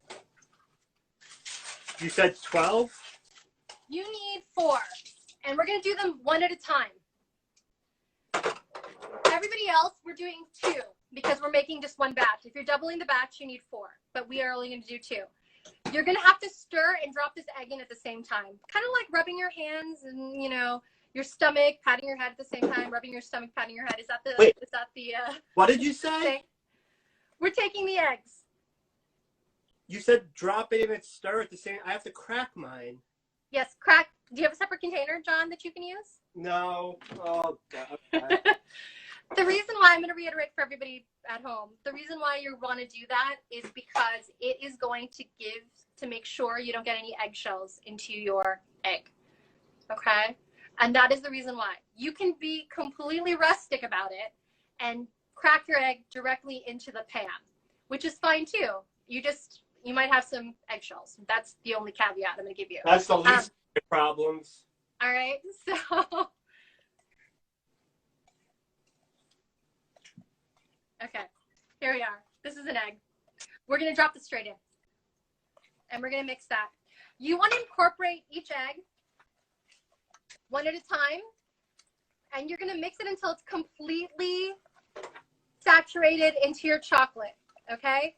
You said 12? You need 4. And we're going to do them one at a time. Everybody else, we're doing 2 because we're making just 1 batch. If you're doubling the batch, you need 4. But we are only going to do 2. You're going to have to stir and drop this egg in at the same time. Kind of like rubbing your hands and, you know, your stomach, patting your head at the same time, rubbing your stomach, patting your head. Is that the, Wait, what did you say? thing? We're taking the eggs. You said drop it in and stir at the same. I have to crack mine. Yes, crack. Do you have a separate container, John, that you can use? No. Oh, God. Okay. The reason why, I'm going to reiterate for everybody at home, the reason why you want to do that is because it is going to make sure you don't get any eggshells into your egg. Okay? And that is the reason why. You can be completely rustic about it and crack your egg directly into the pan, which is fine too. You might have some eggshells. That's the only caveat I'm going to give you. That's the least of your problems. All right, so. Okay, here we are. This is an egg. We're going to drop this straight in. And we're going to mix that. You want to incorporate each egg one at a time. And you're going to mix it until it's completely saturated into your chocolate. Okay?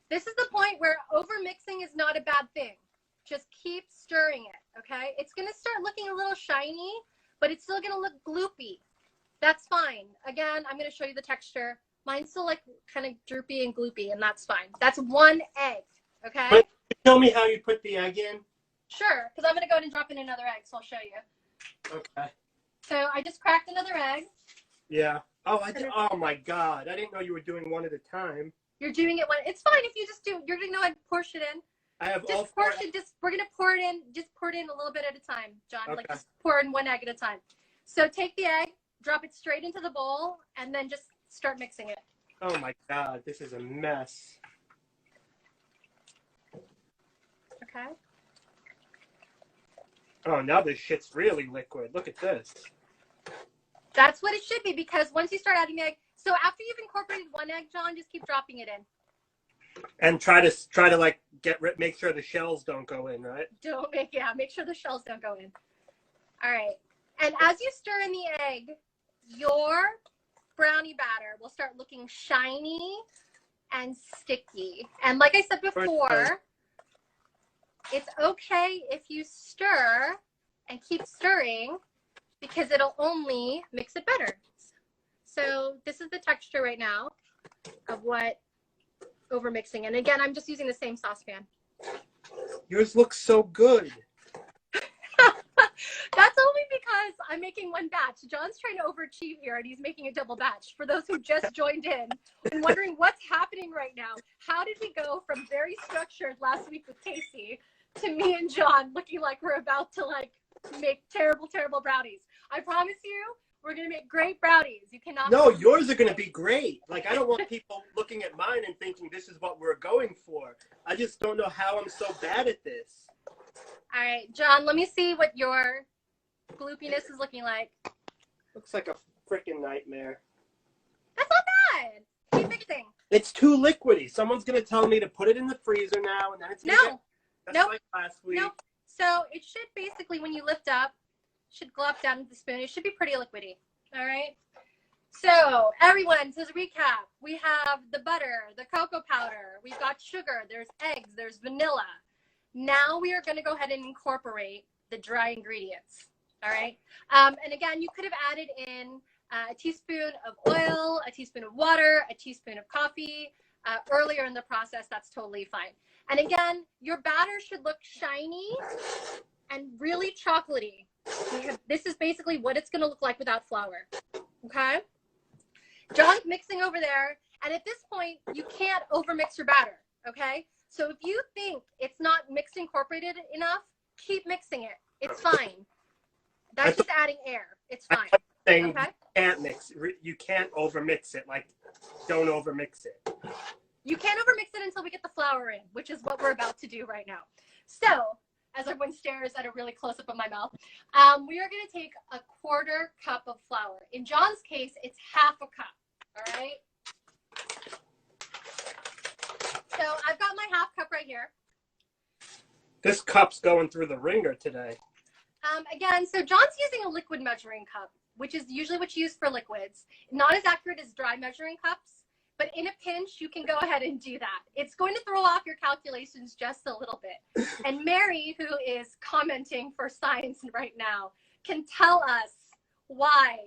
This is the point where over mixing is not a bad thing. Just keep stirring it, okay? It's gonna start looking a little shiny, but it's still gonna look gloopy. That's fine. Again, I'm gonna show you the texture. Mine's still like kind of droopy and gloopy, and that's fine. That's one egg, okay? But tell me how you put the egg in. Sure, because I'm gonna go ahead and drop in another egg, so I'll show you. Okay. So I just cracked another egg. Yeah. Oh, oh my God! I didn't know you were doing one at a time. You're doing it one. It's fine if you just do. You're gonna go ahead and portion it in. I have just portion. Just we're gonna pour it in. Just pour it in a little bit at a time, John. Okay. Like just pour in one egg at a time. So take the egg, drop it straight into the bowl, and then just start mixing it. Oh my God! This is a mess. Okay. Oh, now this shit's really liquid. Look at this. That's what it should be, because once you start adding the egg, so after you've incorporated one egg, John, just keep dropping it in. And try to like make sure the shells don't go in, right? Make sure the shells don't go in. All right. And as you stir in the egg, your brownie batter will start looking shiny and sticky. And like I said before, it's okay if you stir and keep stirring, because it'll only mix it better. So this is the texture right now of what over mixing. And again, I'm just using the same saucepan. Yours looks so good. That's only because I'm making one batch. John's trying to overachieve here, and he's making a double batch. For those who just joined in and wondering what's happening right now, how did we go from very structured last week with Casey to me and John looking like we're about to like make terrible, terrible brownies? I promise you, we're going to make great brownies. You cannot. No, yours are going to be great. Like, I don't want people looking at mine and thinking this is what we're going for. I just don't know how I'm so bad at this. All right, John, let me see what your gloopiness is looking like. Looks like a freaking nightmare. That's not bad. Keep mixing. It's too liquidy. Someone's going to tell me to put it in the freezer now, and then it's going to Nope. like last week. Nope. So it should basically, when you lift up, should glop down with the spoon. It should be pretty liquidy. All right. So everyone, to recap, we have the butter, the cocoa powder, we've got sugar, there's eggs, there's vanilla. Now we are going to go ahead and incorporate the dry ingredients. All right. And again, you could have added in a teaspoon of oil, a teaspoon of water, a teaspoon of coffee earlier in the process. That's totally fine. And again, your batter should look shiny and really chocolatey. This is basically what it's going to look like without flour. Okay. John's mixing over there. And at this point, you can't overmix your batter. Okay. So if you think it's not mixed incorporated enough, keep mixing it. It's fine. That's just adding air. It's fine. Saying okay? You can't mix. You can't overmix it. Like, don't overmix it. You can't overmix it until we get the flour in, which is what we're about to do right now. So, as everyone stares at a really close-up of my mouth, we are going to take a 1/4 cup of flour. In John's case, it's 1/2 cup. All right. So I've got my 1/2 cup right here. This cup's going through the ringer today. Again, so John's using a liquid measuring cup, which is usually what you use for liquids. Not as accurate as dry measuring cups, but in a pinch, you can go ahead and do that. It's going to throw off your calculations just a little bit. And Mary, who is commenting for science right now, can tell us why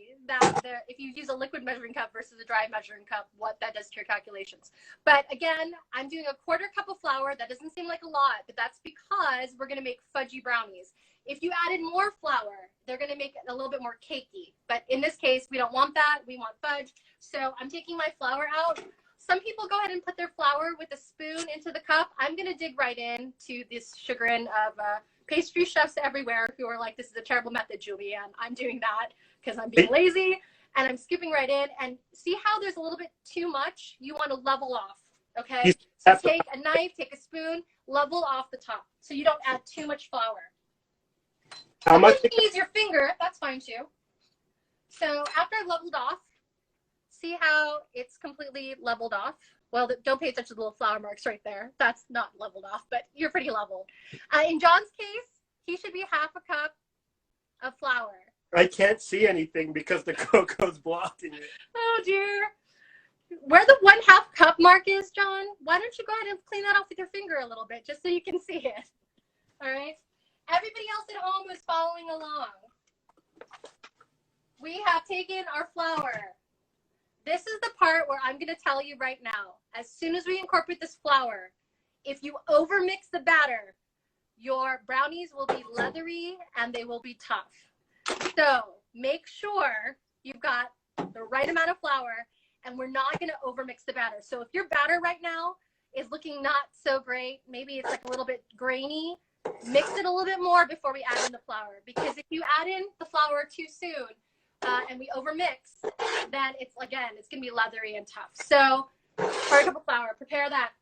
if you use a liquid measuring cup versus a dry measuring cup, what that does to your calculations. But again, I'm doing a 1/4 cup of flour. That doesn't seem like a lot, but that's because we're going to make fudgy brownies. If you added more flour, they're going to make it a little bit more cakey. But in this case, we don't want that. We want fudge. So I'm taking my flour out. Some people go ahead and put their flour with a spoon into the cup. I'm going to dig right in to this chagrin of pastry chefs everywhere who are like, this is a terrible method, Julie, and I'm doing that because I'm being lazy, and I'm skipping right in. And see how there's a little bit too much? You want to level off, okay? So take a knife, take a spoon, level off the top so you don't add too much flour. How much? You can use your finger. That's fine too. So after I've leveled off, see how it's completely leveled off? Well, don't pay attention to the little flour marks right there. That's not leveled off, but you're pretty leveled. In John's case, he should be 1/2 cup of flour. I can't see anything because the cocoa's blocking it. Oh, dear. Where the 1/2 cup mark is, John, why don't you go ahead and clean that off with your finger a little bit, just so you can see it. All right? Everybody else at home who's following along, we have taken our flour. This is the part where I'm going to tell you right now, as soon as we incorporate this flour, if you overmix the batter, your brownies will be leathery and they will be tough. So make sure you've got the right amount of flour, and we're not going to overmix the batter. So if your batter right now is looking not so great, maybe it's like a little bit grainy, mix it a little bit more before we add in the flour. Because if you add in the flour too soon and we overmix, then it's going to be leathery and tough. So quarter cup of flour, prepare that.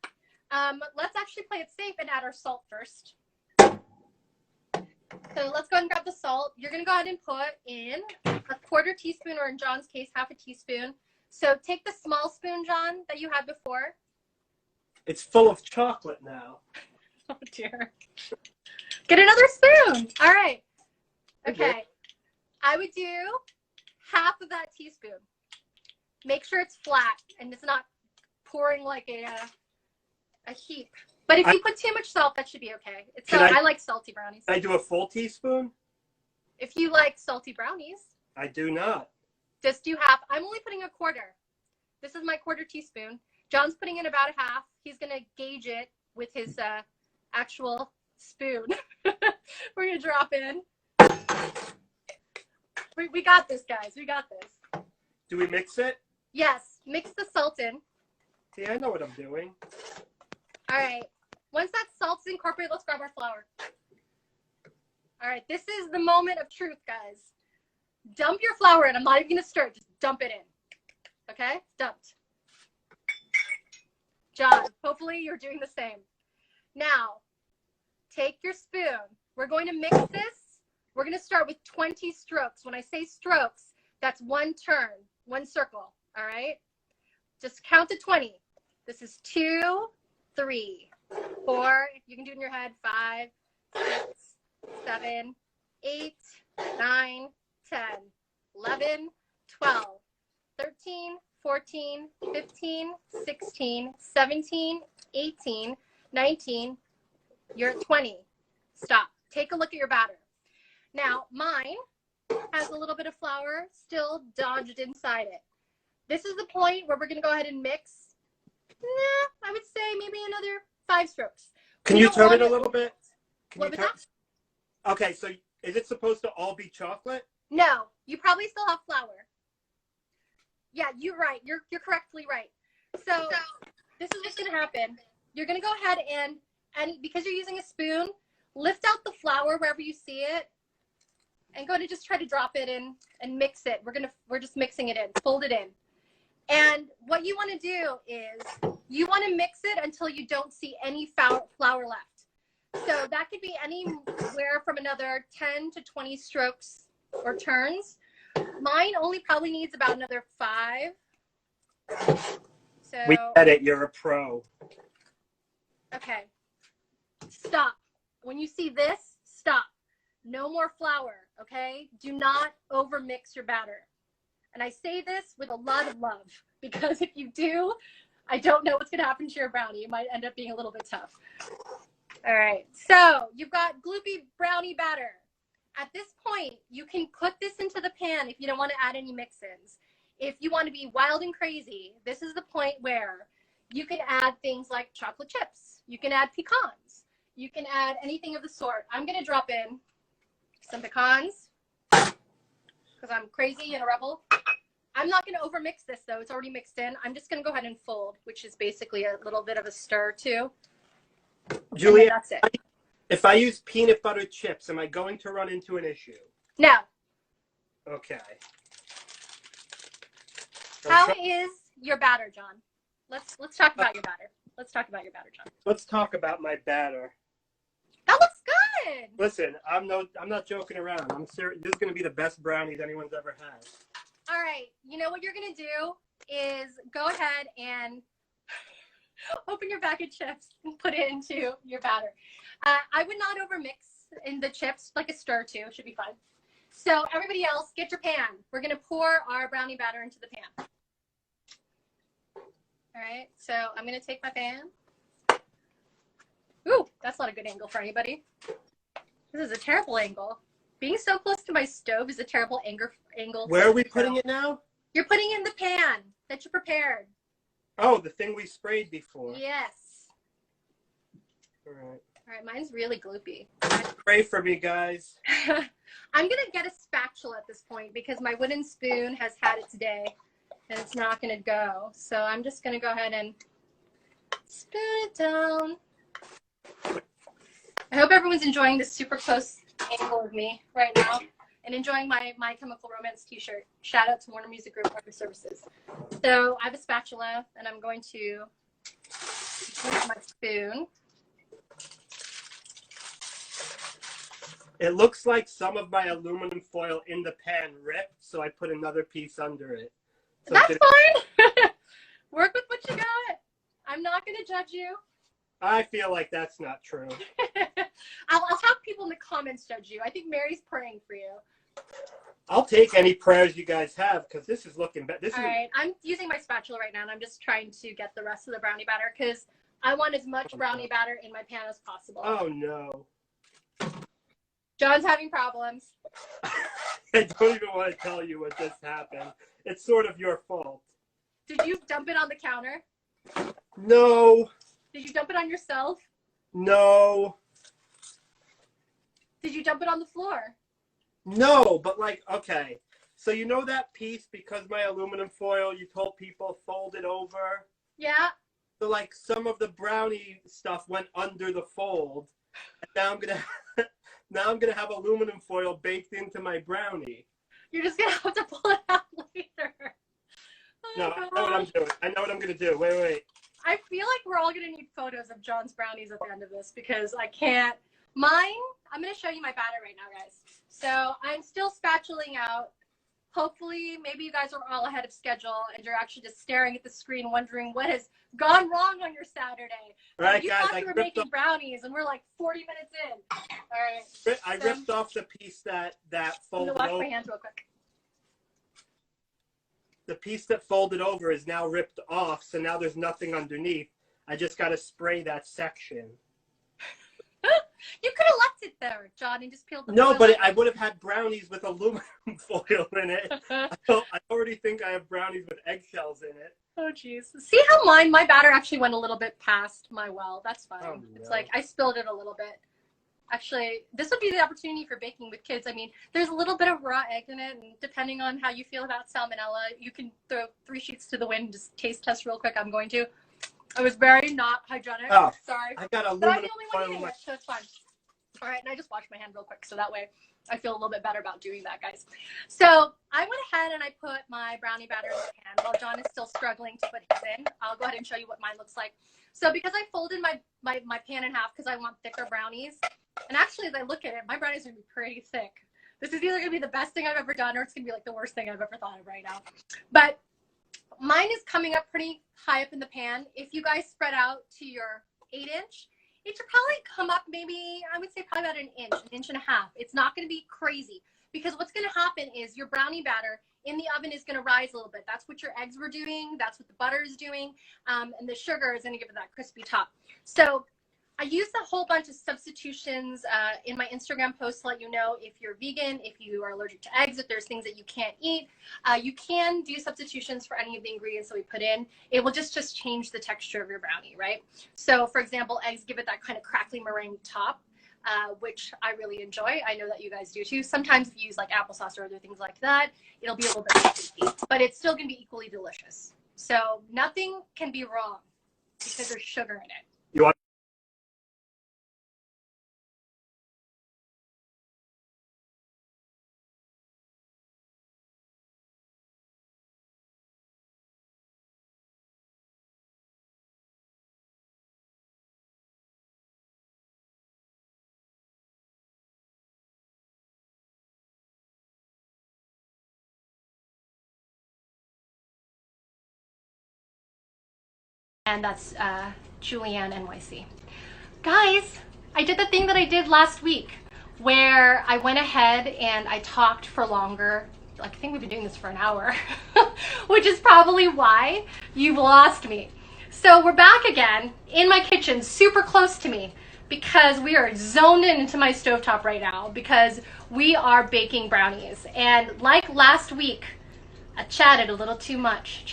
Let's actually play it safe and add our salt first. So let's go ahead and grab the salt. You're going to go ahead and put in a 1/4 teaspoon, or in John's case, 1/2 teaspoon. So take the small spoon, John, that you had before. It's full of chocolate now. Oh, dear. Get another spoon. All right. Okay. I would do 1/2 of that teaspoon. Make sure it's flat and it's not pouring like a heap. But if you put too much salt, that should be okay. I like salty brownies. Can I do a full teaspoon? If you like salty brownies. I do not. Just do 1/2. I'm only putting a 1/4. This is my 1/4 teaspoon. John's putting in about 1/2. He's going to gauge it with his actual spoon. We're going to drop in. We got this, guys. We got this. Do we mix it? Yes. Mix the salt in. See, I know what I'm doing. All right. Once that salt's incorporated, let's grab our flour. All right. This is the moment of truth, guys. Dump your flour in. I'm not even going to stir it. Just dump it in. Okay? Dumped. John, hopefully you're doing the same. Now, take your spoon. We're going to mix this. We're going to start with 20 strokes. When I say strokes, that's one turn, one circle. All right? Just count to 20. This is 2, 3, 4. You can do it in your head. 5, 6, 7, 8, 9, 10, 11, 12, 13, 14, 15, 16, 17, 18, 19. You're at 20. Stop. Take a look at your batter. Now, mine has a little bit of flour still dodged inside it. This is the point where we're going to go ahead and mix. I would say maybe another 5 strokes. Can you turn it a little bit? What was that? Okay, so is it supposed to all be chocolate? No, you probably still have flour. Yeah, you're right. You're correctly right. So this is what's going to happen. You're going to go ahead and because you're using a spoon, lift out the flour wherever you see it, and go to just try to drop it in and mix it. We're just mixing it in. Fold it in. And what you want to do is you want to mix it until you don't see any flour left. So that could be anywhere from another 10 to 20 strokes or turns. Mine only probably needs about another 5. So we get it. You're a pro. Okay. Stop. When you see this, stop. No more flour, okay? Do not overmix your batter. And I say this with a lot of love, because if you do, I don't know what's going to happen to your brownie. It might end up being a little bit tough. All right. So you've got gloopy brownie batter. At this point, you can put this into the pan if you don't want to add any mix-ins. If you want to be wild and crazy, this is the point where you can add things like chocolate chips. You can add pecans. You can add anything of the sort. I'm going to drop in some pecans because I'm crazy and a rebel. I'm not going to overmix this, though. It's already mixed in. I'm just going to go ahead and fold, which is basically a little bit of a stir, too. Julia, that's it. If I use peanut butter chips, am I going to run into an issue? No. Okay. How is your batter, John? Let's talk about your batter. Let's talk about your batter, John. Let's talk about my batter. That looks good. Listen, I'm not joking around. I'm serious. This is going to be the best brownies anyone's ever had. All right. You know what you're going to do is go ahead and open your bag of chips and put it into your batter. I would not overmix in the chips, like a stir too. Should be fine. So everybody else, get your pan. We're going to pour our brownie batter into the pan. All right, so I'm gonna take my pan. Ooh, that's not a good angle for anybody. This is a terrible angle. Being so close to my stove is a terrible angle. Where are we putting it now? You're putting in the pan that you prepared. Oh, the thing we sprayed before. Yes. All right. All right, mine's really gloopy. Pray for me, guys. I'm going to get a spatula at this point because my wooden spoon has had its day and it's not going to go. So I'm just going to go ahead and spoon it down. I hope everyone's enjoying this super close angle of me right now and enjoying my My Chemical Romance t-shirt. Shout out to Warner Music Group Market Services. So I have a spatula and I'm going to put my spoon. It looks like some of my aluminum foil in the pan ripped, so I put another piece under it. So that's fine. Work with what you got. I'm not going to judge you. I feel like that's not true. I'll have people in the comments judge you. I think Mary's praying for you. I'll take any prayers you guys have because this is looking bad. All right, I'm using my spatula right now, and I'm just trying to get the rest of the brownie batter because I want as much brownie batter in my pan as possible. Oh, no. John's having problems. I don't even want to tell you what just happened. It's sort of your fault. Did you dump it on the counter? No. Did you dump it on yourself? No. Did you dump it on the floor? No, but like, okay. So you know that piece, because my aluminum foil, you told people fold it over? Yeah. So like some of the brownie stuff went under the fold. And now I'm gonna have aluminum foil baked into my brownie. You're just gonna have to pull it out later. Oh, no, I know what I'm doing. I know what I'm gonna do. Wait. I feel like we're all gonna need photos of John's brownies at the end of this because I can't. Mine, I'm gonna show you my batter right now, guys. So I'm still spatulaing out. Hopefully, maybe you guys are all ahead of schedule and you're actually just staring at the screen wondering what has gone wrong on your Saturday. All right, you guys. thought you were making brownies and we're like 40 minutes in. All right. I ripped off the piece that folded over. I'm gonna wash my hands real quick. The piece that folded over is now ripped off, so now there's nothing underneath. I just got to spray that section. You could have left it there, John, and just peeled the No, foil but off. I would have had brownies with aluminum foil in it. I already think I have brownies with eggshells in it. Oh, jeez. See how my batter actually went a little bit past my well. That's fine. Oh, no. It's like I spilled it a little bit. Actually, this would be the opportunity for baking with kids. I mean, there's a little bit of raw egg in it, and depending on how you feel about salmonella, you can throw 3 sheets to the wind and just taste test real quick. I'm going to. It was very not hygienic. Oh, sorry. I got But I'm aluminum the only foil one in eating my... it, so it's fine. All right, and I just washed my hand real quick, so that way I feel a little bit better about doing that, guys. So I went ahead and I put my brownie batter in the pan while John is still struggling to put his in. I'll go ahead and show you what mine looks like. So because I folded my pan in half because I want thicker brownies, and actually as I look at it, my brownies are going to be pretty thick. This is either going to be the best thing I've ever done or it's going to be like the worst thing I've ever thought of right now. But mine is coming up pretty high up in the pan. If you guys spread out to your 8-inch, it should probably come up maybe, I would say probably about an inch and a half. It's not going to be crazy because what's going to happen is your brownie batter in the oven is going to rise a little bit. That's what your eggs were doing. That's what the butter is doing. And the sugar is going to give it that crispy top. So I used a whole bunch of substitutions in my Instagram post to let you know if you're vegan, if you are allergic to eggs, if there's things that you can't eat. You can do substitutions for any of the ingredients that we put in. It will just change the texture of your brownie, right? So for example, eggs give it that kind of crackly meringue top, which I really enjoy. I know that you guys do too. Sometimes if you use like applesauce or other things like that, it'll be a little bit sticky, but it's still gonna be equally delicious. So nothing can be wrong because there's sugar in it. You want And that's Julianne NYC. Guys, I did the thing that I did last week where I went ahead and I talked for longer. Like, I think we've been doing this for an hour, which is probably why you've lost me. So we're back again in my kitchen, super close to me, because we are zoned in into my stovetop right now because we are baking brownies. And like last week, I chatted a little too much.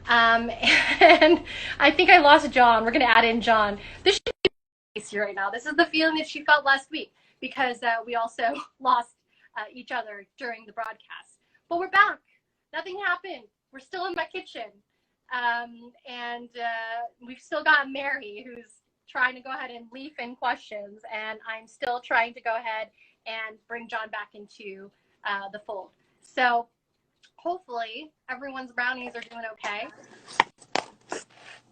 And I think I lost John. We're going to add in John. This should be here right now. This is the feeling that she felt last week because we also lost each other during the broadcast. But we're back. Nothing happened. We're still in my kitchen. And we've still got Mary, who's trying to go ahead and leaf in questions. And I'm still trying to go ahead and bring John back into the fold. So hopefully everyone's brownies are doing okay.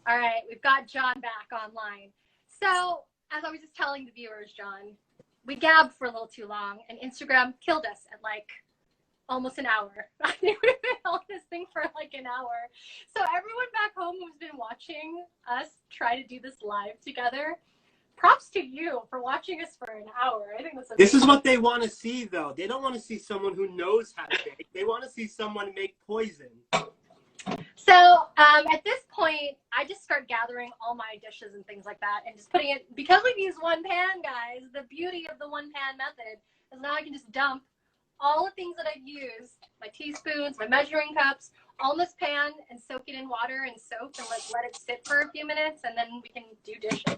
All right, we've got John back online. So as I was just telling the viewers, John, we gabbed for a little too long and Instagram killed us at like almost an hour. I think we've been on this thing for like an hour. So everyone back home who's been watching us try to do this live together, props to you for watching us for an hour. I think that's amazing. This is what they want to see, though. They don't want to see someone who knows how to bake. They want to see someone make poison. So at this point, I just start gathering all my dishes and things like that and just putting it, because we've used one pan, guys, the beauty of the one pan method is now I can just dump all the things that I've used, my teaspoons, my measuring cups, all in this pan and soak it in water and soap and let it sit for a few minutes and then we can do dishes.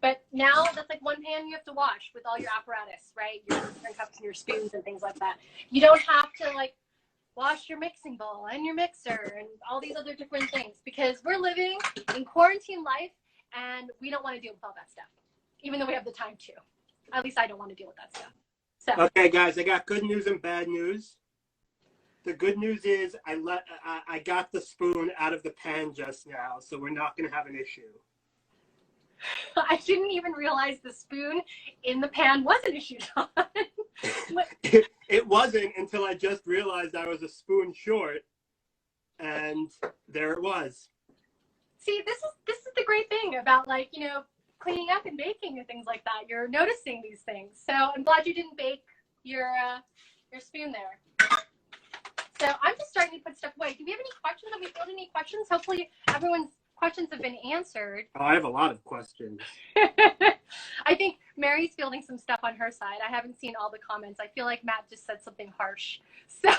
But now that's like one pan you have to wash with all your apparatus, right? Your measuring cups and your spoons and things like that. You don't have to like wash your mixing bowl and your mixer and all these other different things because we're living in quarantine life and we don't want to deal with all that stuff, even though we have the time to. At least I don't want to deal with that stuff. So. Okay, guys, I got good news and bad news. The good news is I got the spoon out of the pan just now, so we're not going to have an issue. I didn't even realize the spoon in the pan was an issue, John. It wasn't until I just realized I was a spoon short, and there it was. See, this is the great thing about, like, you know, cleaning up and baking and things like that. You're noticing these things. So I'm glad you didn't bake your spoon there. So I'm just starting to put stuff away. Do we have any questions? Have we filled any questions? Hopefully everyone's questions have been answered. Oh, I have a lot of questions. I think Mary's fielding some stuff on her side. I haven't seen all the comments. I feel like Matt just said something harsh. So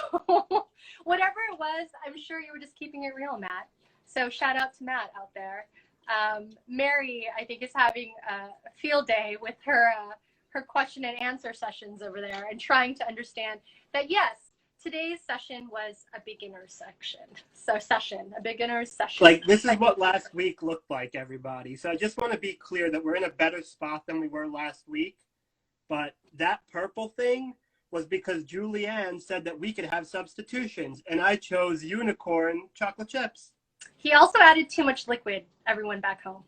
whatever it was, I'm sure you were just keeping it real, Matt. So shout out to Matt out there. Mary, I think, is having a field day with her question and answer sessions over there and trying to understand that, yes, today's session was a beginner's section. So a beginner's session. Like, this is what last week looked like, everybody. So I just want to be clear that we're in a better spot than we were last week. But that purple thing was because Julianne said that we could have substitutions, and I chose unicorn chocolate chips. He also added too much liquid, everyone back home,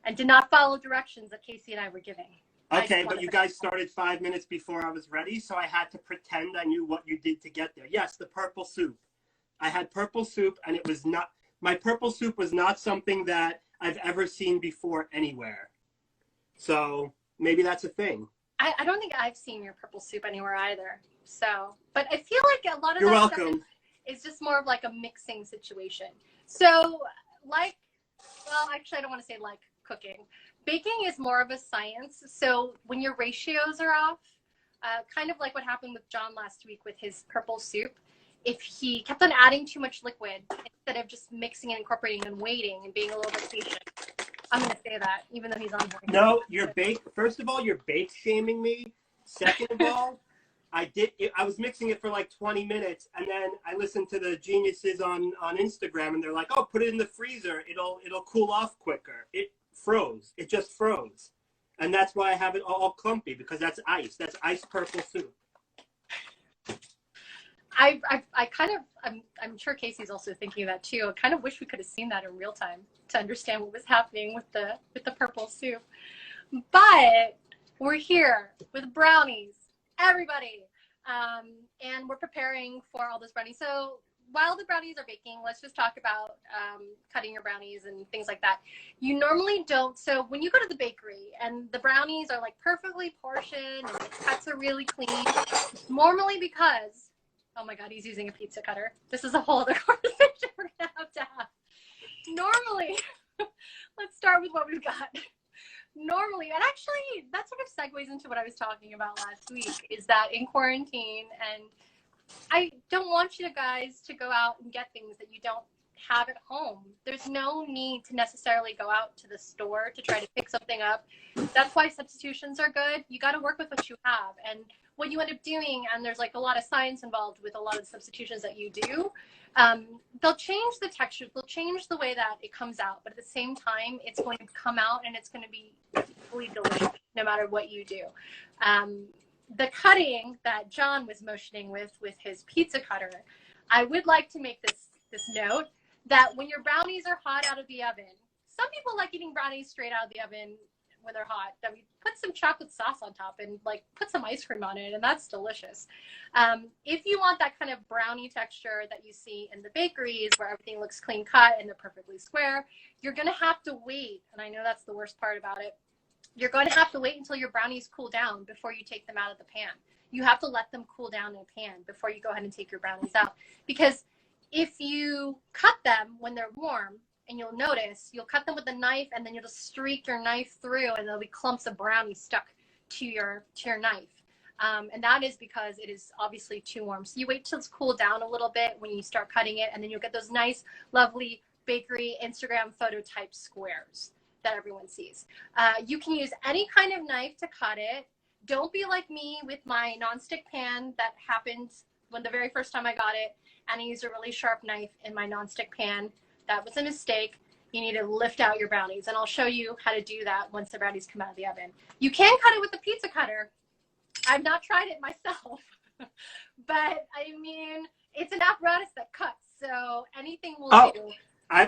and did not follow directions that Casey and I were giving. Okay, but you guys started 5 minutes before I was ready, so I had to pretend I knew what you did to get there. Yes, the purple soup. I had purple soup, and it was not, my purple soup was not something that I've ever seen before anywhere. So maybe that's a thing. I don't think I've seen your purple soup anywhere either. So, but I feel like a lot of You're that welcome. stuff is just more of like a mixing situation. So, like, well, actually, I don't want to say like cooking. Baking is more of a science. So when your ratios are off, kind of like what happened with John last week with his purple soup, if he kept on adding too much liquid instead of just mixing and incorporating and waiting and being a little bit patient. I'm going to say that, even though he's on board. No, first of all, you're bake shaming me. Second of all, I was mixing it for like 20 minutes, and then I listened to the geniuses on Instagram, and they're like, "Oh, put it in the freezer. It'll cool off quicker." It froze. It just froze, and that's why I have it all clumpy, because that's ice. That's ice purple soup. I'm sure Casey's also thinking that too. I kind of wish we could have seen that in real time to understand what was happening with the purple soup. But we're here with brownies, everybody, and we're preparing for all those brownies. So while the brownies are baking, let's just talk about cutting your brownies and things like that. You normally don't. So when you go to the bakery and the brownies are like perfectly portioned and the cuts are really clean, normally because, oh my God, he's using a pizza cutter. This is a whole other conversation we're gonna have. Normally, let's start with what we've got. Normally, and actually that sort of segues into what I was talking about last week, is that in quarantine, and I don't want you guys to go out and get things that you don't have at home. There's no need to necessarily go out to the store to try to pick something up. That's why substitutions are good. You got to work with what you have. And what you end up doing, and there's like a lot of science involved with a lot of the substitutions that you do, they'll change the texture, they'll change the way that it comes out, but at the same time, it's going to come out and it's going to be equally delicious no matter what you do. The cutting that John was motioning with his pizza cutter, I would like to make this note that when your brownies are hot out of the oven, some people like eating brownies straight out of the oven when they're hot. That we put some chocolate sauce on top and like put some ice cream on it, and that's delicious. If you want that kind of brownie texture that you see in the bakeries where everything looks clean cut and they're perfectly square, you're gonna have to wait. And I know that's the worst part about it. You're going to have to wait until your brownies cool down before you take them out of the pan. You have to let them cool down in a pan before you go ahead and take your brownies out. Because if you cut them when they're warm, and you'll notice, you'll cut them with a knife and then you'll just streak your knife through and there'll be clumps of brownie stuck to your knife. And that is because it is obviously too warm. So you wait till it's cooled down a little bit when you start cutting it, and then you'll get those nice, lovely bakery Instagram photo type squares that everyone sees. You can use any kind of knife to cut it. Don't be like me with my nonstick pan. That happened when the very first time I got it, and I used a really sharp knife in my nonstick pan. That was a mistake. You need to lift out your brownies, and I'll show you how to do that once the brownies come out of the oven. You can cut it with a pizza cutter. I've not tried it myself, but I mean, it's an apparatus that cuts, so anything will do.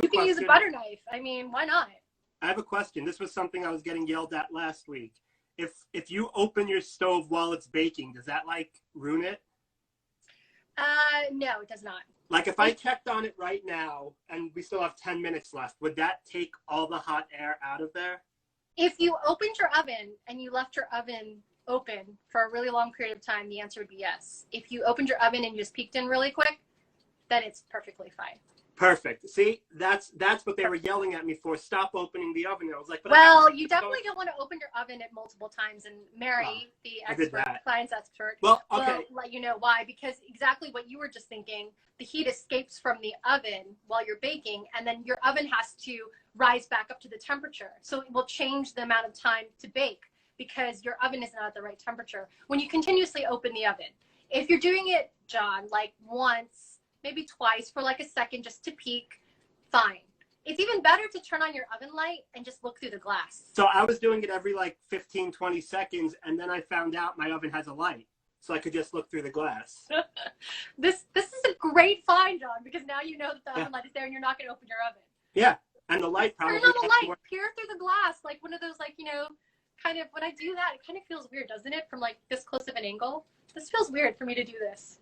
You can use a butter knife. I mean, why not? I have a question. This was something I was getting yelled at last week. If you open your stove while it's baking, does that like ruin it? No, it does not. Like if I checked on it right now and we still have 10 minutes left, would that take all the hot air out of there? If you opened your oven and you left your oven open for a really long period of time, the answer would be yes. If you opened your oven and you just peeked in really quick, then it's perfectly fine. Perfect. See, that's what they were yelling at me for. Stop opening the oven. I was like, well, you definitely don't want to open your oven at multiple times. And Mary, the expert, science expert, will let you know why. Because exactly what you were just thinking, the heat escapes from the oven while you're baking, and then your oven has to rise back up to the temperature. So it will change the amount of time to bake because your oven is not at the right temperature when you continuously open the oven. If you're doing it, John, like once, maybe twice for like a second just to peek, fine. It's even better to turn on your oven light and just look through the glass. So I was doing it every like 15, 20 seconds, and then I found out my oven has a light, so I could just look through the glass. This is a great find, John, because now you know that the oven light is there and you're not going to open your oven. Yeah, and the light probably... Turn on the light, peer through the glass, like one of those, like, you know, kind of, when I do that, it kind of feels weird, doesn't it? From like this close of an angle. This feels weird for me to do this.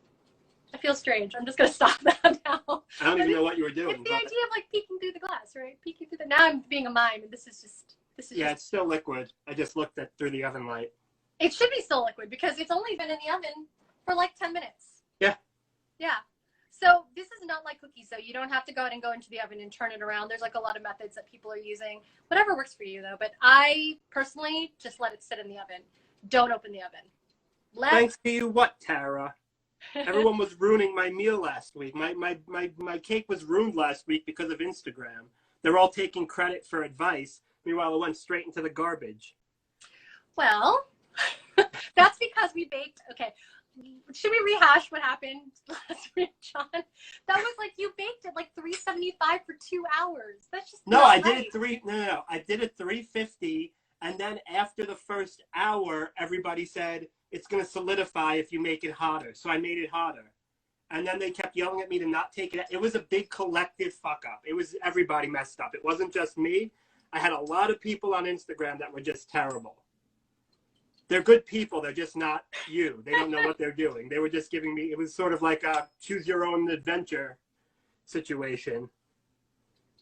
I feel strange. I'm just going to stop that now. I don't even know what you were doing. It's the idea of like peeking through the glass, right? Peeking through the... Now I'm being a mime, and this is yeah, it's still liquid. I just looked at through the oven light. It should be still liquid because it's only been in the oven for like 10 minutes. Yeah. Yeah. So this is not like cookies, so you don't have to go ahead and go into the oven and turn it around. There's like a lot of methods that people are using. Whatever works for you, though. But I personally just let it sit in the oven. Don't open the oven. Thanks to you what, Tara? Everyone was ruining my meal last week. My cake was ruined last week because of Instagram. They're all taking credit for advice. Meanwhile, it went straight into the garbage. Well, that's because we baked. Okay. Should we rehash what happened last week, John? That was like you baked at like 375 for 2 hours. That's just no. I did it No. I did it 350, and then after the first hour, everybody said it's going to solidify if you make it hotter. So I made it hotter, and then they kept yelling at me to not take it. It was a big collective fuck up. It was everybody messed up. It wasn't just me. I had a lot of people on Instagram that were just terrible. They're good people. They're just not you. They don't know what they're doing. They were just giving me, it was sort of like a choose your own adventure situation.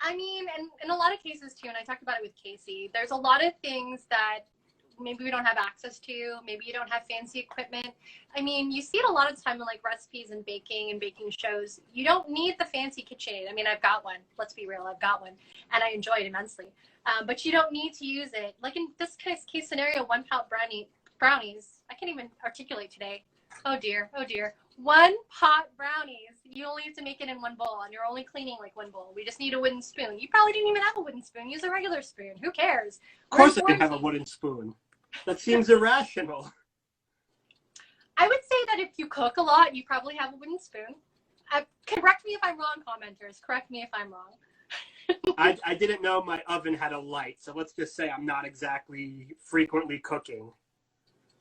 I mean, and in a lot of cases too, and I talked about it with Casey, there's a lot of things that maybe we don't have access to, maybe you don't have fancy equipment. I mean, you see it a lot of time in like recipes and baking shows. You don't need the fancy KitchenAid. I mean, I've got one. Let's be real, I've got one, and I enjoy it immensely. But you don't need to use it. Like in this case scenario, one pot brownies. I can't even articulate today. Oh dear, oh dear. One pot brownies. You only have to make it in one bowl, and you're only cleaning like one bowl. We just need a wooden spoon. You probably didn't even have a wooden spoon. Use a regular spoon. Who cares? Of course I can have a wooden spoon. That seems irrational. I would say that if you cook a lot, you probably have a wooden spoon. Correct me if I'm wrong, commenters. Correct me if I'm wrong. I didn't know my oven had a light, so let's just say I'm not exactly frequently cooking.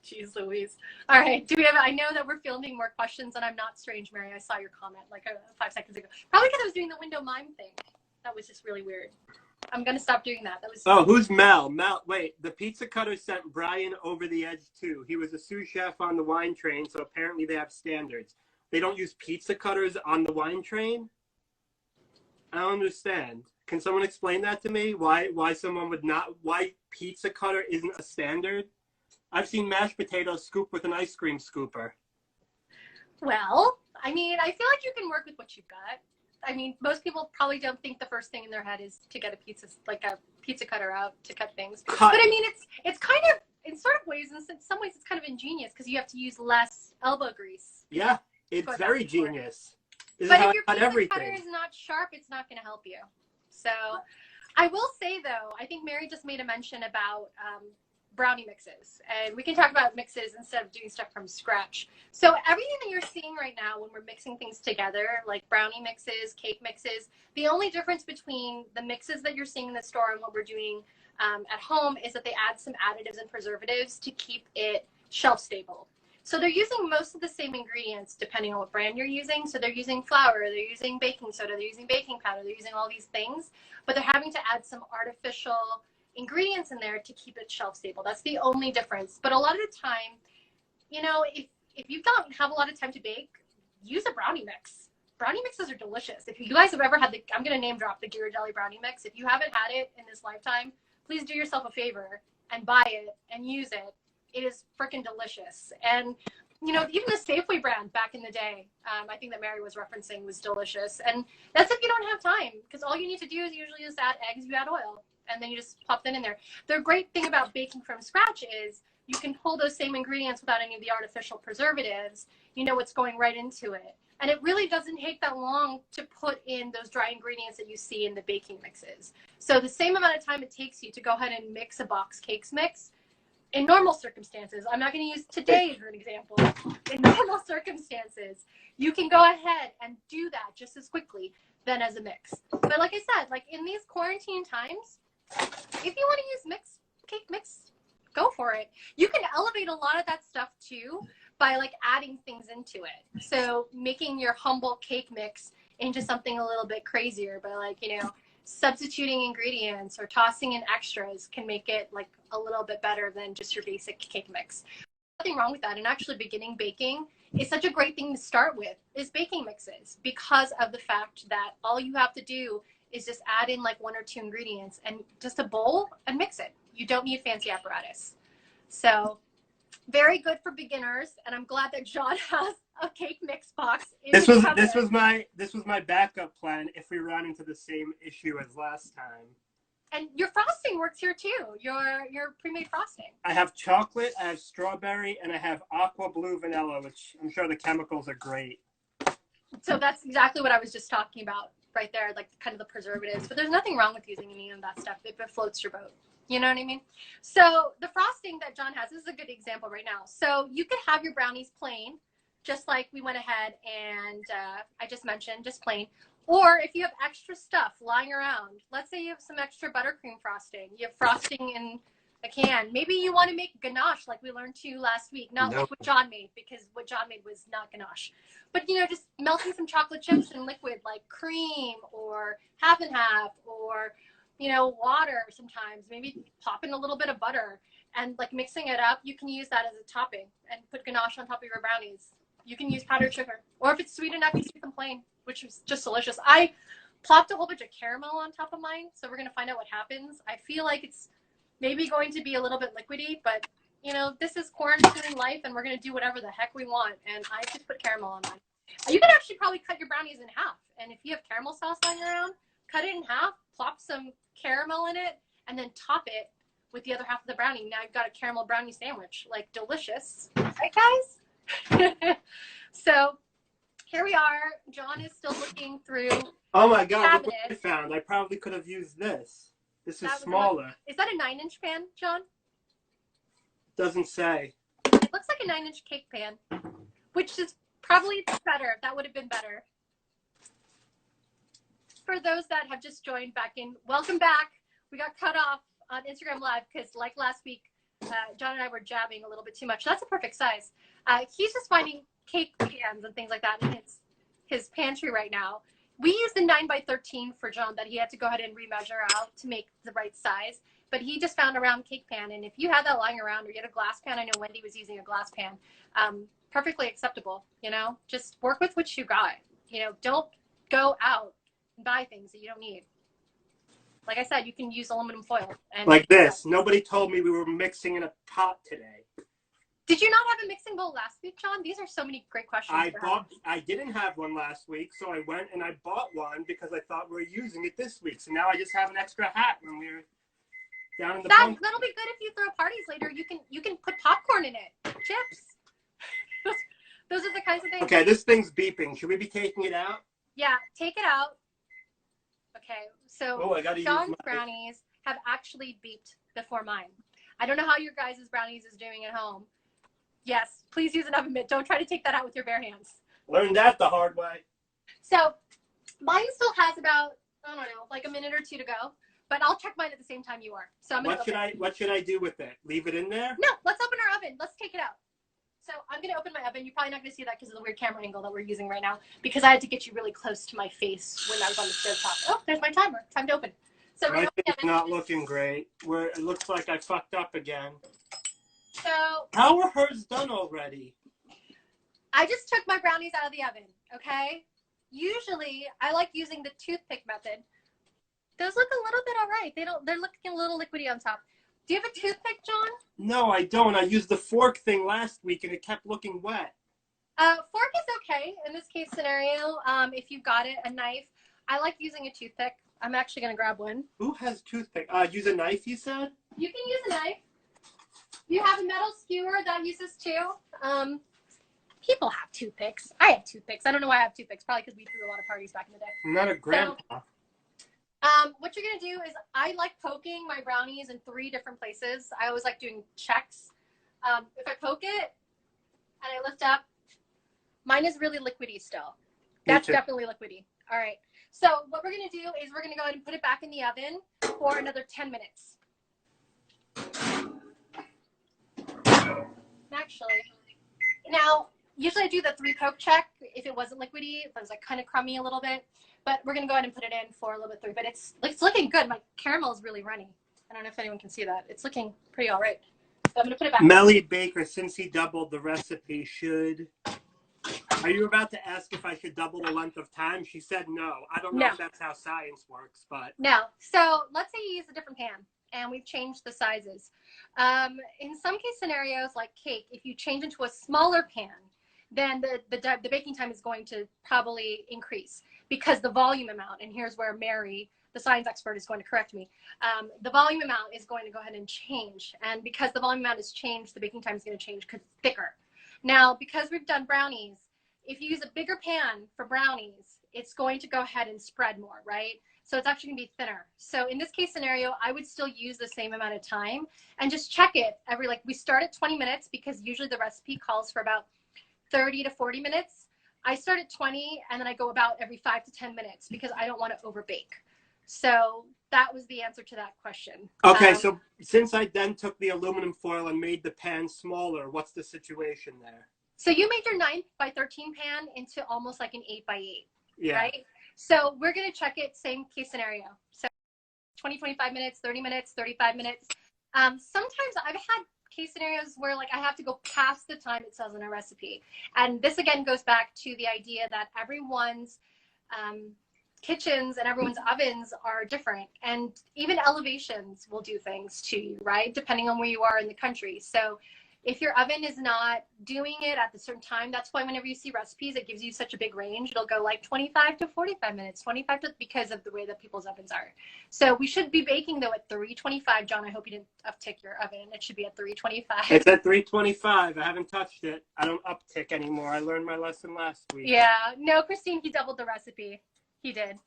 Jeez Louise. All right. I know that we're fielding more questions, and I'm not strange, Mary. I saw your comment like 5 seconds ago. Probably because I was doing the window mime thing. That was just really weird. I'm going to stop doing that. That was. Oh, who's Mel? Wait, the pizza cutter sent Brian over the edge too. He was a sous chef on the wine train, so apparently they have standards. They don't use pizza cutters on the wine train? I don't understand. Can someone explain that to me? Why someone would not, why pizza cutter isn't a standard? I've seen mashed potatoes scooped with an ice cream scooper. Well, I mean, I feel like you can work with what you've got. I mean, most people probably don't think the first thing in their head is to get a pizza cutter out to cut things. But I mean, it's kind of, in sort of ways, in some ways, it's kind of ingenious because you have to use less elbow grease. Yeah, it's very genius. But if your pizza cutter is not sharp, it's not going to help you. So I will say, though, I think Mary just made a mention about brownie mixes, and we can talk about mixes instead of doing stuff from scratch. So everything that you're seeing right now when we're mixing things together, like brownie mixes, cake mixes, the only difference between the mixes that you're seeing in the store and what we're doing at home is that they add some additives and preservatives to keep it shelf stable. So they're using most of the same ingredients depending on what brand you're using. So they're using flour, they're using baking soda, they're using baking powder, they're using all these things, but they're having to add some artificial ingredients in there to keep it shelf stable. That's the only difference. But a lot of the time, you know, if you don't have a lot of time to bake, use a brownie mix. Brownie mixes are delicious. If you guys have ever had I'm going to name drop the Ghirardelli brownie mix. If you haven't had it in this lifetime, please do yourself a favor and buy it and use it. It is freaking delicious. And, you know, even the Safeway brand back in the day, I think that Mary was referencing, was delicious. And that's if you don't have time, because all you need to do is usually just add eggs, you add oil, and then you just pop that in there. The great thing about baking from scratch is you can pull those same ingredients without any of the artificial preservatives. You know what's going right into it. And it really doesn't take that long to put in those dry ingredients that you see in the baking mixes. So the same amount of time it takes you to go ahead and mix a box cakes mix, in normal circumstances, I'm not going to use today as an example. In normal circumstances, you can go ahead and do that just as quickly than as a mix. But like I said, like in these quarantine times, if you want to use cake mix, go for it. You can elevate a lot of that stuff too by like adding things into it. So making your humble cake mix into something a little bit crazier by like, you know, substituting ingredients or tossing in extras can make it like a little bit better than just your basic cake mix. Nothing wrong with that. And actually beginning baking is such a great thing to start with, is baking mixes, because of the fact that all you have to do is just add in like 1 or 2 ingredients and just a bowl and mix it. You don't need fancy apparatus. So very good for beginners, and I'm glad that John has a cake mix box. This was my backup plan if we run into the same issue as last time. And your frosting works here too. Your pre-made frosting. I have chocolate, I have strawberry, and I have aqua blue vanilla, which I'm sure the chemicals are great. So that's exactly what I was just talking about right there, like kind of the preservatives. But there's nothing wrong with using any of that stuff if it floats your boat. You know what I mean? So the frosting that John has, this is a good example right now. So you could have your brownies plain, just like we went ahead and I just mentioned, just plain. Or if you have extra stuff lying around, let's say you have some extra buttercream frosting, you have frosting in a can. Maybe you want to make ganache like we learned to last week. Not like what John made, because what John made was not ganache. But, you know, just melting some chocolate chips in liquid like cream or half and half, or, you know, water sometimes. Maybe pop in a little bit of butter and like mixing it up. You can use that as a topping and put ganache on top of your brownies. You can use powdered sugar. Or if it's sweet enough, you can use them plain, which is just delicious. I plopped a whole bunch of caramel on top of mine, so we're going to find out what happens. I feel like it's maybe going to be a little bit liquidy, but you know, this is quarantine life and we're going to do whatever the heck we want. And I just put caramel on mine. You can actually probably cut your brownies in half. And if you have caramel sauce lying around, cut it in half, plop some caramel in it, and then top it with the other half of the brownie. Now you've got a caramel brownie sandwich. Like, delicious. Right, guys? So here we are. John is still looking through. Oh my God, look what I found. I probably could have used this. This is smaller. Is that a 9-inch pan, John? Doesn't say. It looks like a 9-inch cake pan, which is probably better. That would have been better. For those that have just joined back in, welcome back. We got cut off on Instagram Live because, like last week, John and I were jabbing a little bit too much. That's a perfect size. He's just finding cake pans and things like that in his pantry right now. We used the 9x13 for John that he had to go ahead and remeasure out to make the right size. But he just found a round cake pan. And if you had that lying around or you had a glass pan, I know Wendy was using a glass pan, perfectly acceptable, you know? Just work with what you got. You know, don't go out and buy things that you don't need. Like I said, you can use aluminum foil. And like this. Nobody told me we were mixing in a pot today. Did you not have a mixing bowl last week, John? These are so many great questions. I didn't have one last week, so I went and I bought one because I thought we were using it this week. So now I just have an extra hat when we're down in the That'll be good if you throw parties later. You can put popcorn in it, chips. Those are the kinds of things. Okay, this thing's beeping. Should we be taking it out? Yeah, take it out. Okay, so John's brownies have actually beeped before mine. I don't know how your guys' brownies is doing at home. Yes, please use an oven mitt. Don't try to take that out with your bare hands. Learned that the hard way. So mine still has about, I don't know, like a minute or two to go. But I'll check mine at the same time you are. So I'm gonna what should I do with it? Leave it in there? No, let's open our oven. Let's take it out. So I'm gonna open my oven. You're probably not gonna see that because of the weird camera angle that we're using right now. Because I had to get you really close to my face when I was on the stove top. Oh, there's my timer. Time to open. So my face is not looking great. It looks like I fucked up again. So how are hers done already? I just took my brownies out of the oven. Okay. Usually I like using the toothpick method. Those look a little bit all right. They're looking a little liquidy on top. Do you have a toothpick, John? No, I don't. I used the fork thing last week and it kept looking wet. Fork is okay in this case scenario. If you've got it, a knife. I like using a toothpick. I'm actually going to grab one. Who has toothpick? Use a knife, you said? You can use a knife. You have a metal skewer that uses too. People have toothpicks. I have toothpicks. I don't know why I have toothpicks. Probably because we threw a lot of parties back in the day. I'm not a grandpa. So, what you're going to do is I like poking my brownies in 3 different places. I always like doing checks. If I poke it and I lift up, mine is really liquidy still. That's definitely liquidy. All right. So what we're going to do is we're going to go ahead and put it back in the oven for another 10 minutes. Actually, now, usually I do the 3 poke check if it wasn't liquidy, if it was like kind of crummy a little bit. But we're going to go ahead and put it in for a little bit 3. But it's looking good. My caramel is really runny. I don't know if anyone can see that. It's looking pretty all right. So I'm going to put it back. Melly Baker, since he doubled the recipe, are you about to ask if I should double the length of time? She said no. I don't know if that's how science works, but. No. So let's say you use a different pan and we've changed the sizes. In some case scenarios like cake, if you change into a smaller pan, then the baking time is going to probably increase because the volume amount, and here's where Mary, the science expert, is going to correct me. The volume amount is going to go ahead and change. And because the volume amount has changed, the baking time is going to change because it's thicker. Now, because we've done brownies, if you use a bigger pan for brownies, it's going to go ahead and spread more, right? So it's actually gonna be thinner. So in this case scenario, I would still use the same amount of time and just check it we start at 20 minutes because usually the recipe calls for about 30 to 40 minutes. I start at 20 and then I go about every 5 to 10 minutes because I don't want to overbake. So that was the answer to that question. Okay, so since I then took the aluminum foil and made the pan smaller, what's the situation there? So you made your 9x13 pan into almost like an 8x8, yeah. Right? So we're going to check it, same case scenario. So 20, 25 minutes, 30 minutes, 35 minutes. Sometimes I've had case scenarios where like I have to go past the time it says in a recipe. And this again goes back to the idea that everyone's kitchens and everyone's ovens are different, and even elevations will do things to you, right? Depending on where you are in the country. So if your oven is not doing it at the certain time, that's why whenever you see recipes, it gives you such a big range. It'll go like 25 to 45 minutes, 25 to, because of the way that people's ovens are. So we should be baking though at 325. John, I hope you didn't uptick your oven. It should be at 325. It's at 325. I haven't touched it. I don't uptick anymore. I learned my lesson last week. Yeah, no, Christine, he doubled the recipe. He did.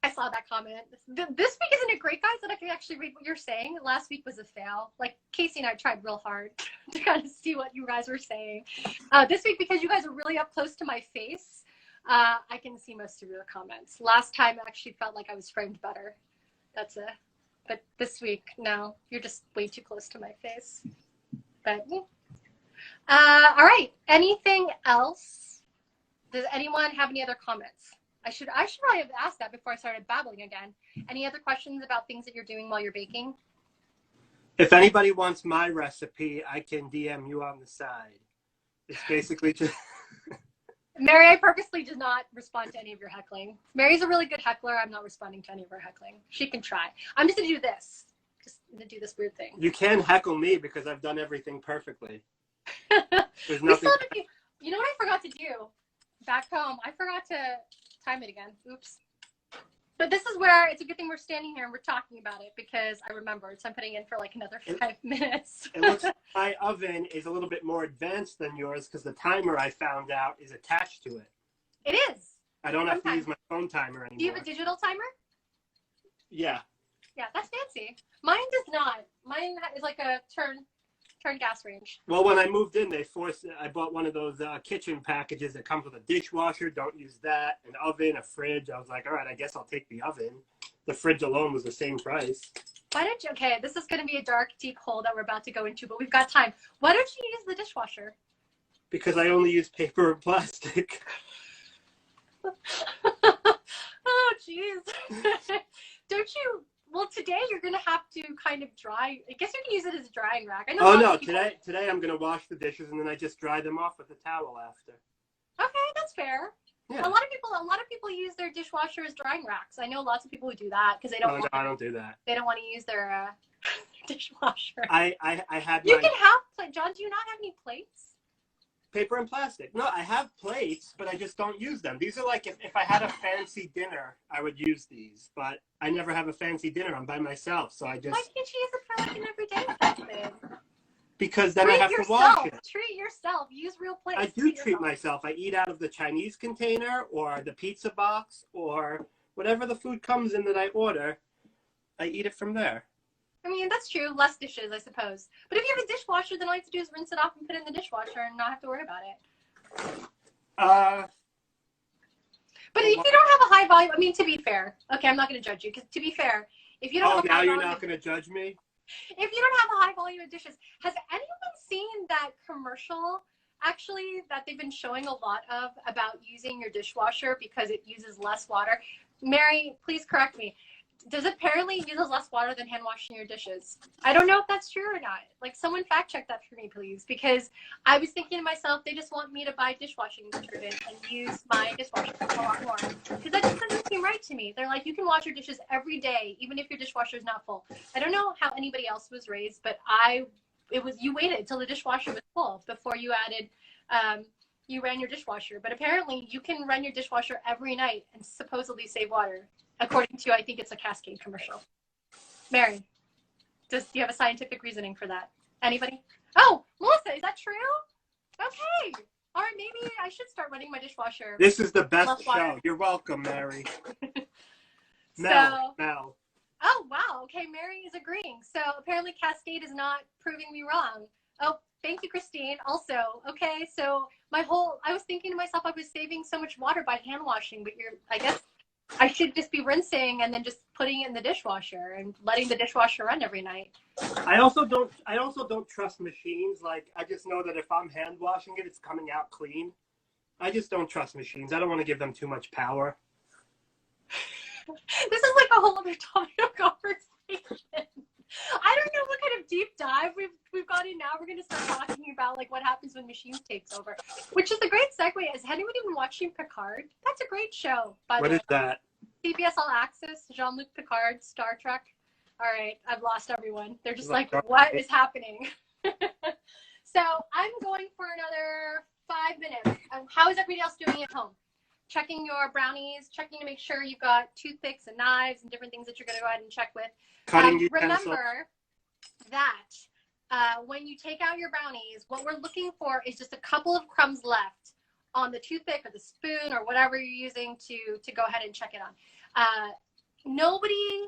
I saw that comment. This week isn't it great, guys, that I can actually read what you're saying? Last week was a fail. Like, Casey and I tried real hard to kind of see what you guys were saying. This week, because you guys are really up close to my face, I can see most of your comments. Last time, I actually felt like I was framed better. But this week, no, you're just way too close to my face. But, all right. Anything else? Does anyone have any other comments? I should probably have asked that before I started babbling again. Any other questions about things that you're doing while you're baking? If anybody wants my recipe, I can DM you on the side. It's basically just... Mary, I purposely did not respond to any of your heckling. Mary's a really good heckler. I'm not responding to any of her heckling. She can try. I'm just going to do this. Just going to do this weird thing. You can heckle me because I've done everything perfectly. There's We nothing... still have a few... You know what I forgot to do? Back home, I forgot to time it again. Oops. But this is where it's a good thing we're standing here and we're talking about it because I remembered. So I'm putting in for like another 5 minutes. It looks like my oven is a little bit more advanced than yours because the timer I found out is attached to it. It is. I don't have to use my phone timer anymore. Do you have a digital timer? Yeah. Yeah, that's fancy. Mine does not. Mine is like a turn gas range. Well, when I moved in, I bought one of those kitchen packages that comes with a dishwasher. Don't use that. An oven, a fridge. I was like, all right, I guess I'll take the oven. The fridge alone was the same price. Why don't you? Okay, this is going to be a dark, deep hole that we're about to go into, but we've got time. Why don't you use the dishwasher? Because I only use paper and plastic. Oh, jeez. Don't you? Well, today you're going to have to kind of dry. I guess you can use it as a drying rack. I know. Oh, no. Today I'm going to wash the dishes and then I just dry them off with a towel after. Okay, that's fair. Yeah. A lot of people use their dishwasher as drying racks. I know lots of people who do that because they don't. No, I don't do that. They don't want to use their dishwasher. I had. You can have John. Do you not have any plates? Paper and plastic. No, I have plates, but I just don't use them. These are like if I had a fancy dinner, I would use these. But I never have a fancy dinner. I'm by myself, so I just. Why can't you use it for like an everyday method? Because then I have to wash it. Treat yourself. Use real plates. I do treat myself. I eat out of the Chinese container or the pizza box or whatever the food comes in that I order. I eat it from there. I mean, that's true. Less dishes, I suppose. But if you have a dishwasher, then all you have to do is rinse it off and put it in the dishwasher and not have to worry about it. But if you don't have a high volume, I mean, to be fair, okay, I'm not going to judge you, because to be fair, if you don't have a high volume, you're not going to judge me? If you don't have a high volume of dishes, has anyone seen that commercial, actually, that they've been showing a lot of about using your dishwasher because it uses less water? Mary, please correct me. Does it apparently uses less water than hand washing your dishes? I don't know if that's true or not. Like, someone fact check that for me, please, because I was thinking to myself, they just want me to buy dishwashing detergent and use my dishwasher a lot more, because that just doesn't seem right to me. They're like, you can wash your dishes every day, even if your dishwasher is not full. I don't know how anybody else was raised, but you waited until the dishwasher was full before you added, you ran your dishwasher. But apparently, you can run your dishwasher every night and supposedly save water. According to, I think it's a Cascade commercial. Mary, do you have a scientific reasoning for that? Anybody? Oh, Melissa, is that true? Okay. All right, maybe I should start running my dishwasher. This is the best show. You're welcome, Mary. Mel. Oh, wow. Okay, Mary is agreeing. So apparently Cascade is not proving me wrong. Oh, thank you, Christine. Also, okay, so I was thinking to myself, I was saving so much water by hand washing, but I guess I should just be rinsing and then just putting it in the dishwasher and letting the dishwasher run every night. I also don't trust machines. Like, I just know that if I'm hand washing it, it's coming out clean. I just don't trust machines. I don't want to give them too much power. This is like a whole other topic of conversation. I don't know what kind of deep dive we've got in now. We're going to start talking about like what happens when machines takes over, which is a great segue. Has anyone been watching Picard? That's a great show, by the way. What is that? CBS All Access, Jean-Luc Picard, Star Trek. All right, I've lost everyone. They're just like, what is happening? So I'm going for another 5 minutes. How is everybody else doing at home? Checking your brownies, checking to make sure you've got toothpicks and knives and different things that you're going to go ahead and check with. Remember that when you take out your brownies, what we're looking for is just a couple of crumbs left on the toothpick or the spoon or whatever you're using to go ahead and check it on. Nobody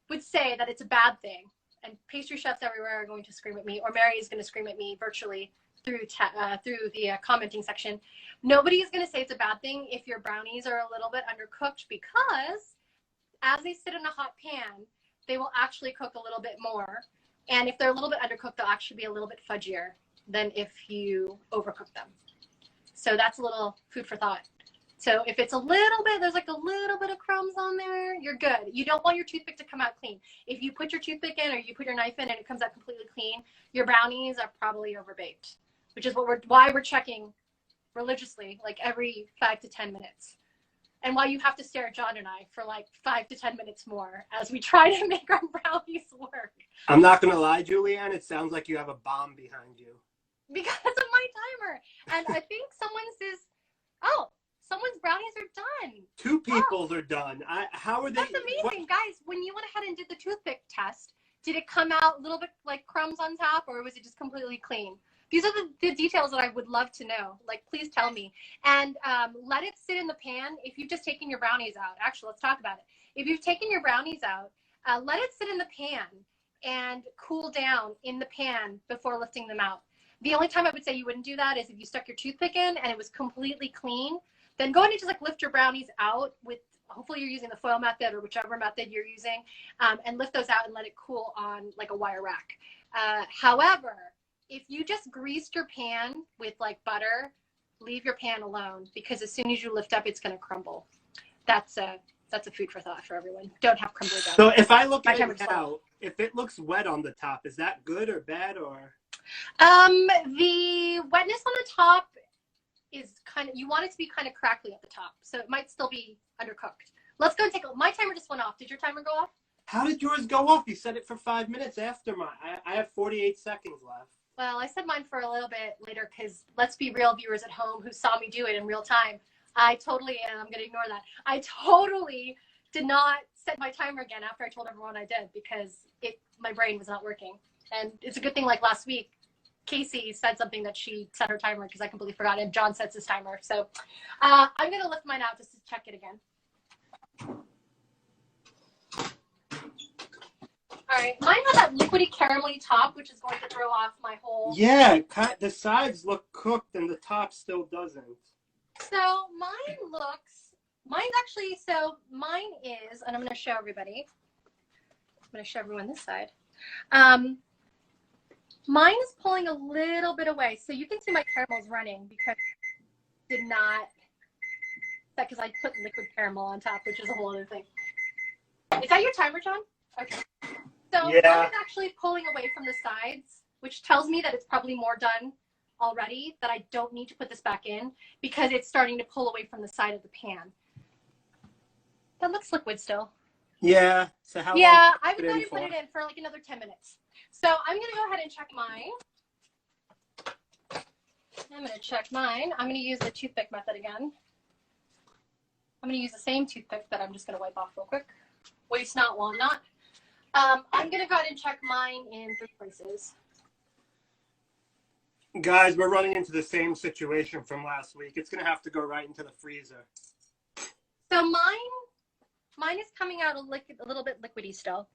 would say that it's a bad thing, and pastry chefs everywhere are going to scream at me, or Mary is going to scream at me virtually through the commenting section. Nobody is going to say it's a bad thing if your brownies are a little bit undercooked, because as they sit in a hot pan, they will actually cook a little bit more. And if they're a little bit undercooked, they'll actually be a little bit fudgier than if you overcook them. So that's a little food for thought. So if it's a little bit, there's like a little bit of crumbs on there, you're good. You don't want your toothpick to come out clean. If you put your toothpick in or you put your knife in and it comes out completely clean, your brownies are probably overbaked, which is why we're checking religiously, like every 5 to 10 minutes. And why you have to stare at John and I for like 5 to 10 minutes more as we try to make our brownies work. I'm not going to lie, Julianne, it sounds like you have a bomb behind you. Because of my timer. And I think someone's brownies are done. 2 people's are done. How are they? That's amazing. Guys, when you went ahead and did the toothpick test, did it come out a little bit like crumbs on top, or was it just completely clean? These are the details that I would love to know. Like, please tell me. And let it sit in the pan. If you've just taken your brownies out, actually, let's talk about it. If you've taken your brownies out, let it sit in the pan and cool down in the pan before lifting them out. The only time I would say you wouldn't do that is if you stuck your toothpick in and it was completely clean. Then go ahead and just like lift your brownies out with, hopefully you're using the foil method or whichever method you're using, and lift those out and let it cool on like a wire rack. However, if you just greased your pan with like butter, leave your pan alone, because as soon as you lift up, it's going to crumble. That's a food for thought for everyone. Don't have crumbly dough. So if I look at it now, if it looks wet on the top, is that good or bad, or? The wetness on the top is kind of, you want it to be kind of crackly at the top, so it might still be undercooked. Let's go and take a, my timer just went off. Did your timer go off? How did yours go off? You said it for 5 minutes after mine. I have 48 seconds left. Well, I said mine for a little bit later because, let's be real, viewers at home who saw me do it in real time, I totally, and I'm going to ignore that, I totally did not set my timer again after I told everyone I did, because my brain was not working. And it's a good thing, like last week, Casey said something that she set her timer because I completely forgot, and John sets his timer. So I'm going to lift mine out just to check it again. All right, mine has that liquidy caramelly top, which is going to throw off my whole... Yeah, the sides look cooked and the top still doesn't. So mine's actually, mine is, and I'm going to show everybody. I'm going to show everyone this side. Mine is pulling a little bit away, so you can see my caramel's running because I did not, because I put liquid caramel on top, which is a whole other thing. Is that your timer, John? Okay. So yeah. Mine is actually pulling away from the sides, which tells me that it's probably more done already, that I don't need to put this back in because it's starting to pull away from the side of the pan. That looks liquid still. Yeah. So how long? Yeah, I would go ahead and put it in for like another 10 minutes. So I'm going to go ahead and check mine. I'm going to check mine. I'm going to use the toothpick method again. I'm going to use the same toothpick that I'm just going to wipe off real quick. Waste not while I'm not. I'm going to go ahead and check mine in 3 places. Guys, we're running into the same situation from last week. It's going to have to go right into the freezer. So mine is coming out a little bit liquidy still.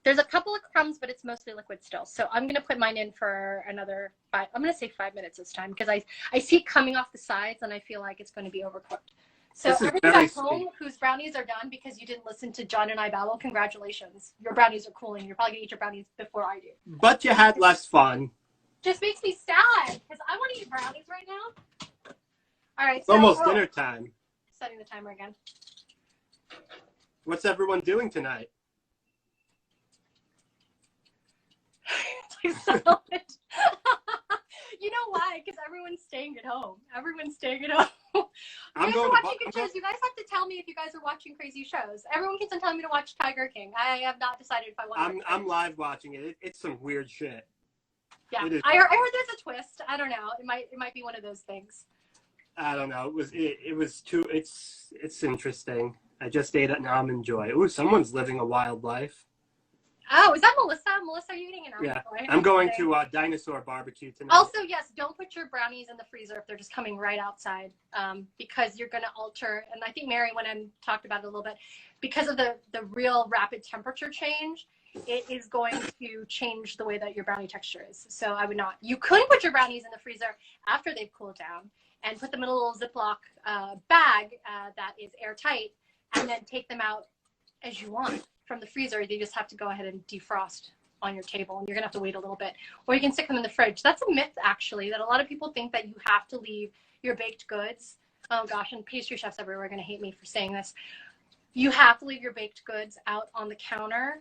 There's a couple of crumbs, but it's mostly liquid still. So I'm going to put mine in for another 5. I'm going to say 5 minutes this time because I see it coming off the sides and I feel like it's going to be overcooked. So everybody at home whose brownies are done because you didn't listen to John and I babble, congratulations. Your brownies are cooling. You're probably going to eat your brownies before I do. But you had less fun. Just makes me sad because I want to eat brownies right now. All right. It's almost dinner time. Setting the timer again. What's everyone doing tonight? You know why? Because everyone's staying at home. Everyone's staying at home. You I'm guys are going watching to good shows. You guys have to tell me if you guys are watching crazy shows. Everyone keeps on telling me to watch Tiger King. I have not decided if I want to. I'm live watching it. It's some weird shit. Yeah, I heard there's a twist. I don't know. It might be one of those things. I don't know. It was too. It's interesting. I just ate it. Now I'm enjoying. Ooh, someone's living a wild life. Oh, is that Melissa? Melissa, are you eating an Yeah, almond joy? I'm going to dinosaur barbecue tonight. Also, yes, don't put your brownies in the freezer if they're just coming right outside, because you're going to alter. And I think Mary went and talked about it a little bit. Because of the real rapid temperature change, it is going to change the way that your brownie texture is. So I would not. You could put your brownies in the freezer after they've cooled down and put them in a little Ziploc bag that is airtight, and then take them out as you want from the freezer. You just have to go ahead and defrost on your table, and you're gonna have to wait a little bit, or you can stick them in the fridge. That's a myth, actually, that a lot of people think that you have to leave your baked goods. Oh gosh, and pastry chefs everywhere are gonna hate me for saying this. You have to leave your baked goods out on the counter.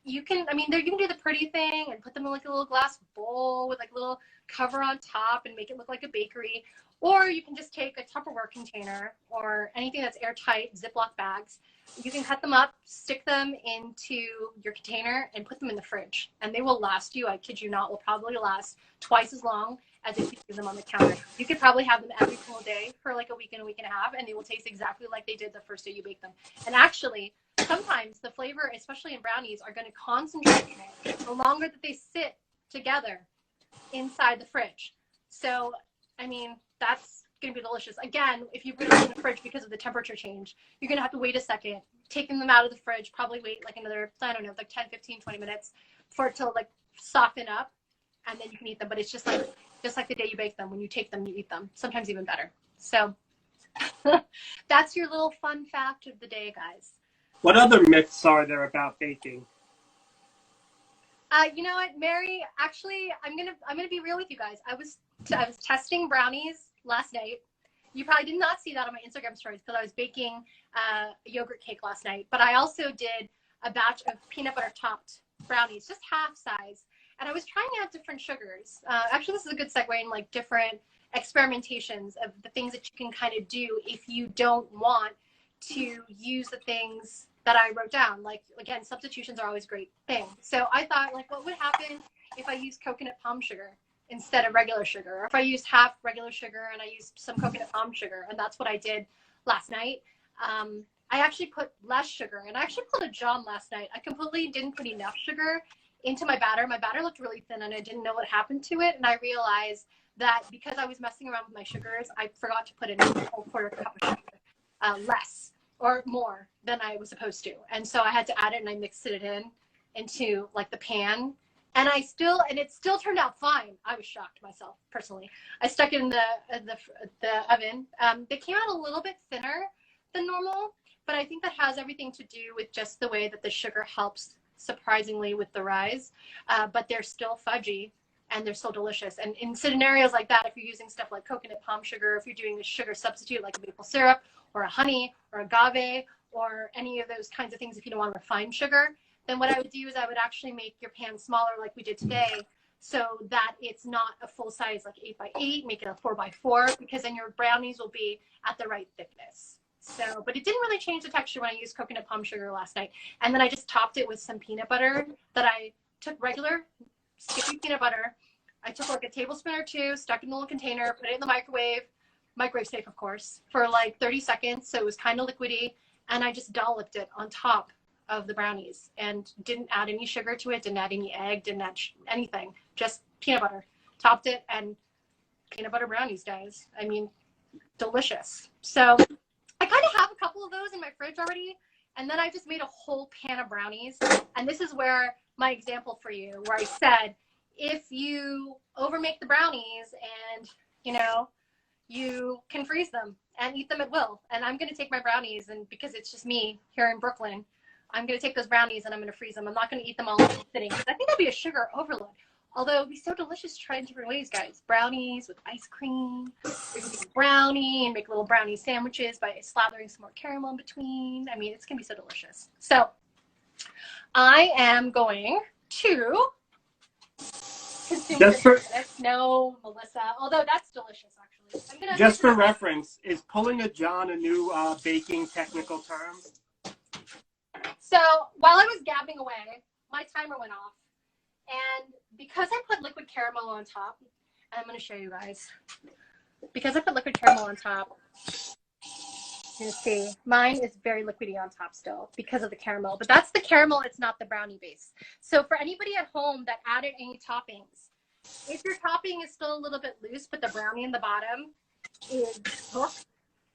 You can do the pretty thing and put them in like a little glass bowl with like a little cover on top and make it look like a bakery. Or you can just take a Tupperware container or anything that's airtight, Ziploc bags. You can cut them up, stick them into your container, and put them in the fridge. And they will last you, I kid you not, will probably last twice as long as if you leave them on the counter. You could probably have them every single day for like a week and a half, and they will taste exactly like they did the first day you baked them. And actually, sometimes the flavor, especially in brownies, are going to concentrate the longer that they sit together inside the fridge. So, I mean, that's going to be delicious. Again, if you put it in the fridge because of the temperature change, you're going to have to wait a second, taking them out of the fridge, probably wait like another, I don't know, like 10, 15, 20 minutes for it to like soften up, and then you can eat them. But it's just like the day you bake them. When you take them, you eat them. Sometimes even better. So that's your little fun fact of the day, guys. What other myths are there about baking? You know what, Mary? Actually, I'm gonna be real with you guys. I was testing brownies last night. You probably did not see that on my Instagram stories because I was baking a yogurt cake last night. But I also did a batch of peanut butter topped brownies, just half size. And I was trying out different sugars. Actually, this is a good segue in like different experimentations of the things that you can kind of do if you don't want to use the things that I wrote down. Like, again, substitutions are always a great thing. So I thought, like, what would happen if I used coconut palm sugar instead of regular sugar? Or if I used half regular sugar and I used some coconut palm sugar? And that's what I did last night. I actually put less sugar, and I actually pulled a John last night. I completely didn't put enough sugar into my batter. My batter looked really thin, and I didn't know what happened to it. And I realized that because I was messing around with my sugars, I forgot to put in a whole quarter cup of sugar, less or more than I was supposed to. And so I had to add it, and I mixed it into like the pan. And it still turned out fine. I was shocked myself personally. I stuck it in the oven. They came out a little bit thinner than normal, but I think that has everything to do with just the way that the sugar helps surprisingly with the rise. But they're still fudgy and they're still delicious. And in scenarios like that, if you're using stuff like coconut palm sugar, if you're doing a sugar substitute like a maple syrup or a honey or agave or any of those kinds of things, if you don't want refined sugar, then what I would do is I would actually make your pan smaller like we did today, so that it's not a full size like 8x8, make it a 4x4, because then your brownies will be at the right thickness. So, but it didn't really change the texture when I used coconut palm sugar last night. And then I just topped it with some peanut butter that I took regular Skippy peanut butter. I took like a tablespoon or two, stuck it in a little container, put it in the microwave safe, of course, for like 30 seconds. So it was kind of liquidy. And I just dolloped it on top of the brownies and didn't add any sugar to it, didn't add any egg, didn't add anything, just peanut butter. Topped it, and peanut butter brownies, guys. I mean, delicious. So I kind of have a couple of those in my fridge already, and then I just made a whole pan of brownies. And this is where my example for you, where I said, if you overmake the brownies and, you can freeze them and eat them at will. And I'm going to take my brownies, and because it's just me here in Brooklyn, I'm going to take those brownies and I'm going to freeze them. I'm not going to eat them all in sitting. I think that'd be a sugar overload. Although it'd be so delicious to try in different ways, guys. Brownies with ice cream. We can make brownie and make little brownie sandwiches by slathering some more caramel in between. I mean, it's going to be so delicious. So I am going to consumed Just for for 30 minutes. No, Melissa. Although that's delicious, actually. just for reference, is pulling a John a new baking technical term? So while I was gabbing away, my timer went off. And because I put liquid caramel on top, and I'm going to show you guys. Because I put liquid caramel on top, you see, mine is very liquidy on top still because of the caramel. But that's the caramel, it's not the brownie base. So for anybody at home that added any toppings, if your topping is still a little bit loose, but the brownie in the bottom is cooked,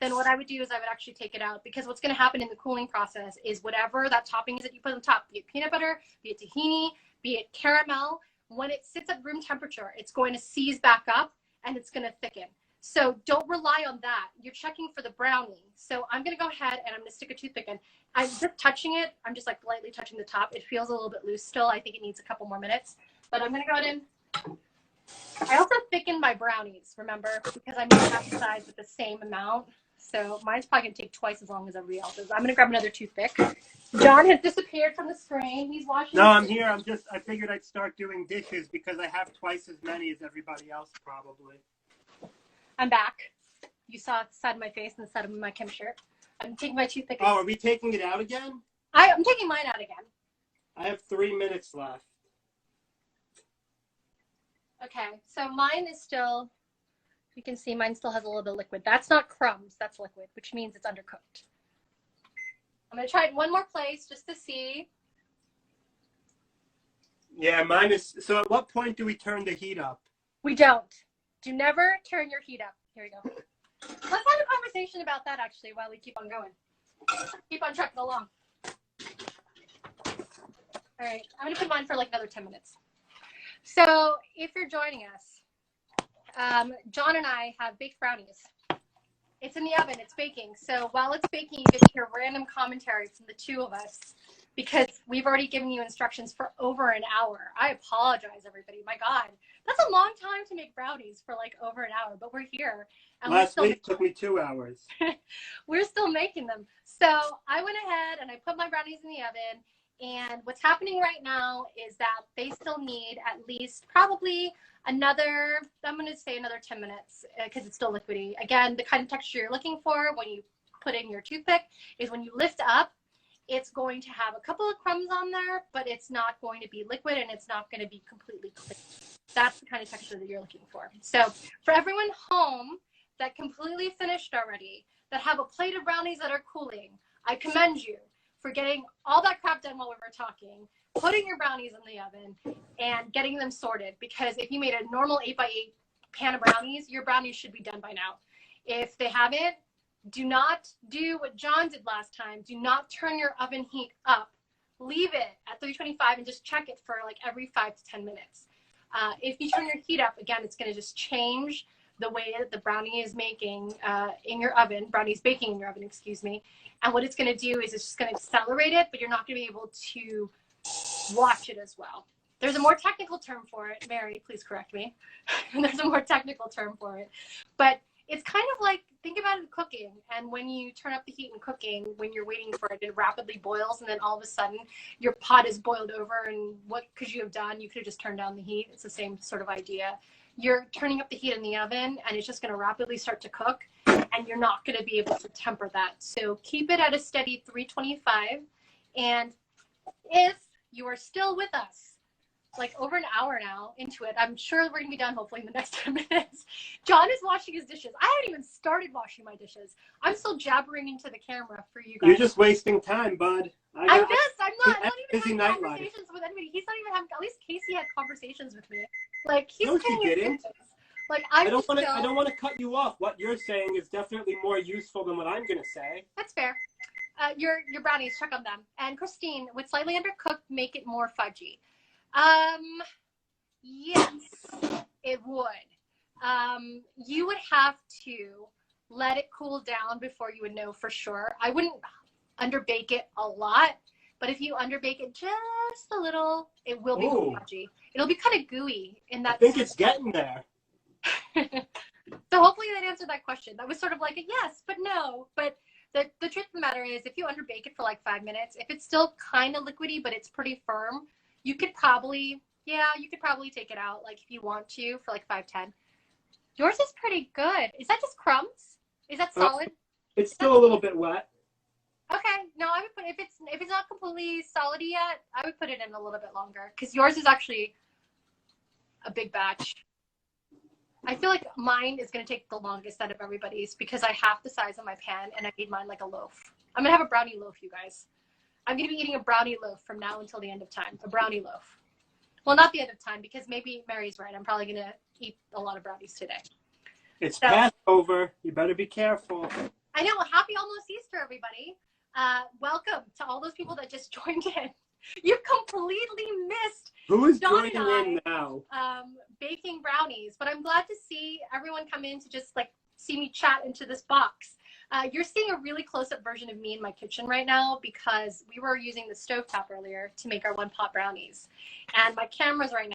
then what I would do is I would actually take it out, because what's going to happen in the cooling process is whatever that topping is that you put on top, be it peanut butter, be it tahini, be it caramel, when it sits at room temperature, it's going to seize back up and it's going to thicken. So don't rely on that. You're checking for the brownie. So I'm going to go ahead and I'm going to stick a toothpick in. I'm just touching it. I'm just like lightly touching the top. It feels a little bit loose still. I think it needs a couple more minutes, but I'm going to go ahead and I also thicken my brownies, remember, because I make half the size with the same amount. So mine's probably going to take twice as long as everybody else's. I'm going to grab another toothpick. John has disappeared from the screen. He's washing. No, I'm here. I figured I'd start doing dishes because I have twice as many as everybody else probably. I'm back. You saw the side of my face and the side of my Kim shirt. I'm taking my toothpick. Oh, are we taking it out again? I'm taking mine out again. I have 3 minutes left. Okay, so mine is still, you can see mine still has a little bit of liquid. That's not crumbs, that's liquid, which means it's undercooked. I'm going to try it one more place just to see. Yeah, mine is. So at what point do we turn the heat up? We don't. Do never turn your heat up. Here we go. Let's have a conversation about that, actually, while we keep on going. Keep on trucking along. All right, I'm going to put mine for like another 10 minutes. So if you're joining us, John and I have baked brownies. It's in the oven, it's baking. So while it's baking, you get to hear random commentary from the two of us because we've already given you instructions for over an hour. I apologize, everybody. My God, that's a long time to make brownies for like over an hour, but we're here. And Last week took me 2 hours. We're still making them. So I went ahead and I put my brownies in the oven. And what's happening right now is that they still need at least probably another, I'm going to say another 10 minutes because it's still liquidy. Again, the kind of texture you're looking for when you put in your toothpick is when you lift up, it's going to have a couple of crumbs on there, but it's not going to be liquid and it's not going to be completely clean. That's the kind of texture that you're looking for. So for everyone home that completely finished already, that have a plate of brownies that are cooling, I commend you for getting all that crap done while we were talking, putting your brownies in the oven, and getting them sorted. Because if you made a normal 8x8 pan of brownies, your brownies should be done by now. If they haven't, do not do what John did last time. Do not turn your oven heat up. Leave it at 325 and just check it for like every 5 to 10 minutes. If you turn your heat up, again, it's going to just change the way that the brownie is making in your oven, brownies baking in your oven, excuse me. And what it's going to do is it's just going to accelerate it, but you're not going to be able to watch it as well. There's a more technical term for it. Mary, please correct me. There's a more technical term for it. But it's kind of like, think about it in cooking. And when you turn up the heat in cooking, when you're waiting for it, it rapidly boils. And then all of a sudden, your pot is boiled over. And what could you have done? You could have just turned down the heat. It's the same sort of idea. You're turning up the heat in the oven, and it's just going to rapidly start to cook. And you're not going to be able to temper that. So keep it at a steady 325. And if you are still with us, like over an hour now into it, I'm sure we're going to be done hopefully in the next 10 minutes. John is washing his dishes. I haven't even started washing my dishes. I'm still jabbering into the camera for you guys. You're just wasting time, bud. I'm not even having nightlife. conversations with anybody. He's not even having, at least Casey had conversations with me. Like, he's No, she didn't. Like, I don't want to cut you off. What you're saying is definitely more useful than what I'm going to say. That's fair. Your brownies, check on them. And Christine, with slightly undercooked, make it more fudgy. Yes, it would. You would have to let it cool down before you would know for sure. I wouldn't underbake it a lot, but if you underbake it just a little, it will be fudgy. It'll be kind of gooey in that. I think it's getting there. So hopefully that answered that question. That was sort of like a yes, but no. But the truth of the matter is, if you underbake it for like 5 minutes, if it's still kind of liquidy, but it's pretty firm, you could probably, Yeah, you could probably take it out, like if you want to, for like 5-10. Yours is pretty good. Is that just crumbs? Is that solid? It's still a little bit wet. Okay, no, I would put if it's not completely solid yet, I would put it in a little bit longer because yours is actually a big batch. I feel like mine is gonna take the longest out of everybody's because I have the size of my pan and I made mine like a loaf. I'm gonna have a brownie loaf, you guys. I'm gonna be eating a brownie loaf from now until the end of time. A brownie loaf. Well, not the end of time because maybe Mary's right. I'm probably gonna eat a lot of brownies today. It's Passover. You better be careful. I know. Happy almost Easter, everybody. Welcome to all those people that just joined in. You completely missed Who is Dawn joining in now? Baking brownies, but I'm glad to see everyone come in to just like see me chat into this box. You're seeing a really close-up version of me in my kitchen right now because we were using the stovetop earlier to make our one-pot brownies. And my camera's right